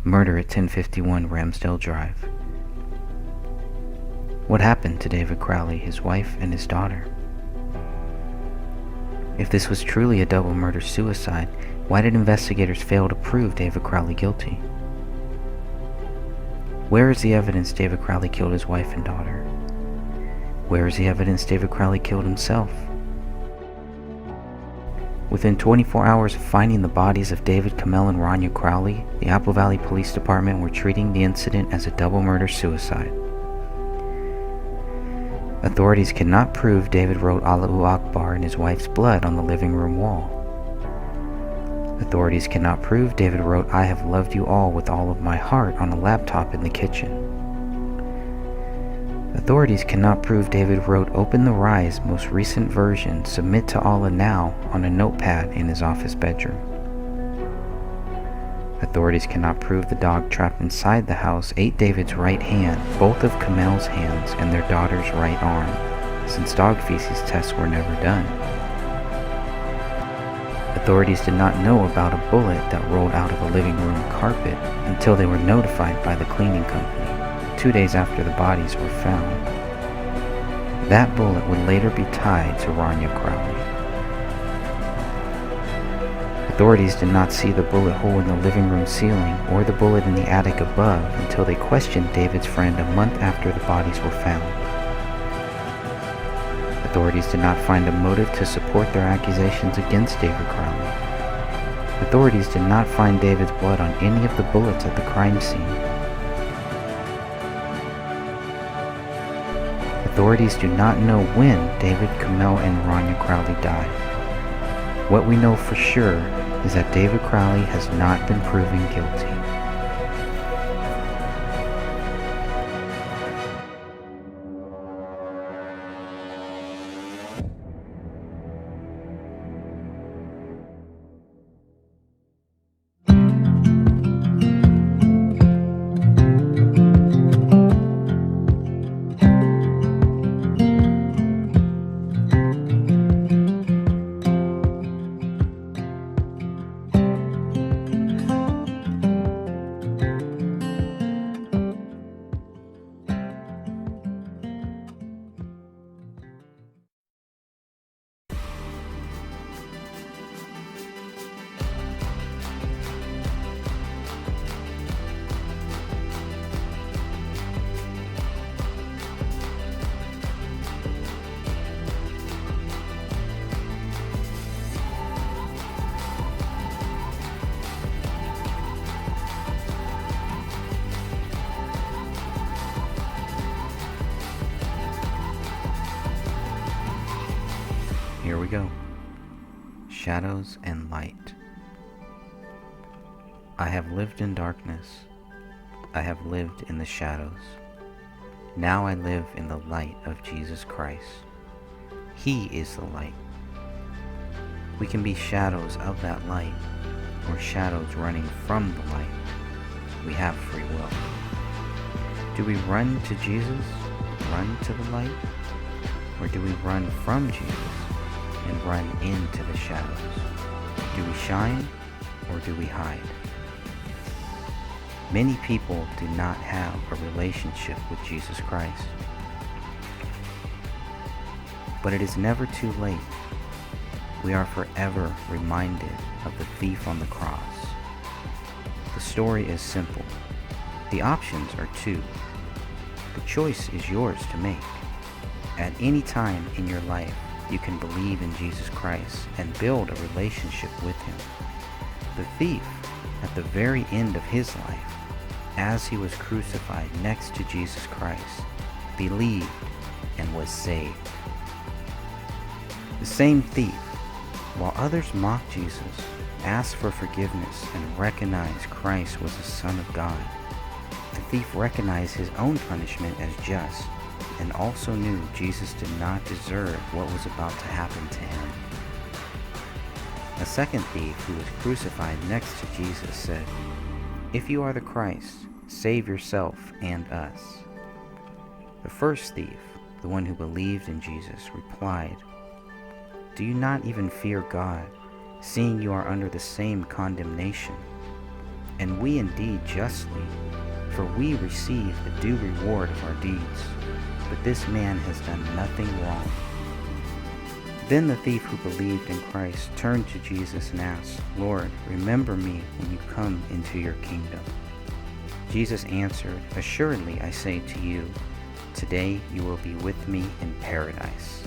Murder at 1051 Ramsdale Drive. What happened to David Crowley, his wife, and his daughter? If this was truly a double murder-suicide, why did investigators fail to prove David Crowley guilty? Where is the evidence David Crowley killed his wife and daughter? Where is the evidence David Crowley killed himself? Within 24 hours of finding the bodies of David, Kamel, and Rania Crowley, the Apple Valley Police Department were treating the incident as a double murder-suicide. Authorities cannot prove David wrote Allahu Akbar in his wife's blood on the living room wall. Authorities cannot prove David wrote I have loved you all with all of my heart on a laptop in the kitchen. Authorities cannot prove David wrote Open the Rise most recent version, submit to Allah now on a notepad in his office bedroom. Authorities cannot prove the dog trapped inside the house ate David's right hand, both of Kamel's hands, and their daughter's right arm, since dog feces tests were never done. Authorities did not know about a bullet that rolled out of a living room carpet until they were notified by the cleaning company, 2 days after the bodies were found. That bullet would later be tied to Rania Crowley. Authorities did not see the bullet hole in the living room ceiling or the bullet in the attic above until they questioned David's friend a month after the bodies were found. Authorities did not find a motive to support their accusations against David Crowley. Authorities did not find David's blood on any of the bullets at the crime scene. Authorities do not know when David, Kamel, and Rania Crowley died. What we know for sure is that David Crowley has not been proven guilty. Here we go. Shadows and light. I have lived in darkness. I have lived in the shadows. Now I live in the light of Jesus Christ. He is the light. We can be shadows of that light, or shadows running from the light. We have free will. Do we run to Jesus, run to the light? Or do we run from Jesus and run into the shadows? Do we shine or do we hide? Many people do not have a relationship with Jesus Christ. But it is never too late. We are forever reminded of the thief on the cross. The story is simple. The options are two. The choice is yours to make. At any time in your life, you can believe in Jesus Christ and build a relationship with Him. The thief, at the very end of his life, as he was crucified next to Jesus Christ, believed and was saved. The same thief, while others mocked Jesus, asked for forgiveness and recognized Christ was the Son of God. The thief recognized his own punishment as just, and also knew Jesus did not deserve what was about to happen to him. A second thief who was crucified next to Jesus said, "If you are the Christ, save yourself and us." The first thief, the one who believed in Jesus, replied, "Do you not even fear God, seeing you are under the same condemnation?" and we indeed justly, for we receive the due reward of our deeds. But this man has done nothing wrong." Then the thief who believed in Christ turned to Jesus and asked, "Lord, remember me when you come into your kingdom." Jesus answered, "Assuredly I say to you, today you will be with me in paradise."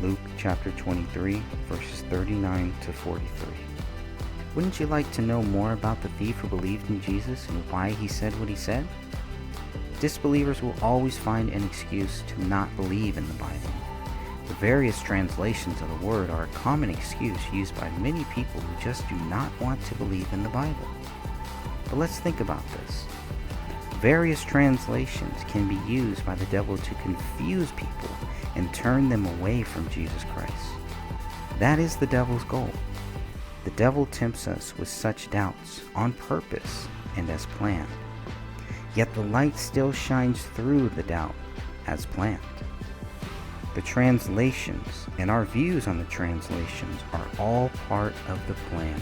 Luke chapter 23, verses 39 to 43. Wouldn't you like to know more about the thief who believed in Jesus and why he said what he said? Disbelievers will always find an excuse to not believe in the Bible. The various translations of the word are a common excuse used by many people who just do not want to believe in the Bible. But let's think about this. Various translations can be used by the devil to confuse people and turn them away from Jesus Christ. That is the devil's goal. The devil tempts us with such doubts on purpose and as planned. Yet the light still shines through the doubt as planned. The translations and our views on the translations are all part of the plan.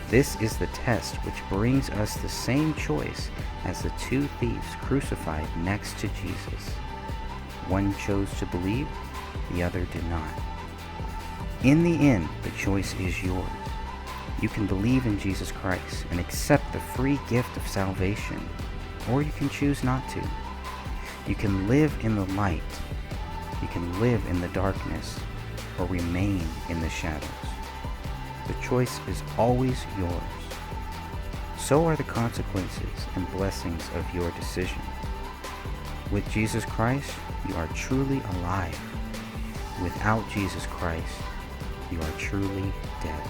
This is the test which brings us the same choice as the two thieves crucified next to Jesus. One chose to believe, the other did not. In the end, the choice is yours. You can believe in Jesus Christ and accept the free gift of salvation, or you can choose not to. You can live in the light, you can live in the darkness, or remain in the shadows. The choice is always yours. So are the consequences and blessings of your decision. With Jesus Christ, you are truly alive. Without Jesus Christ, you are truly dead.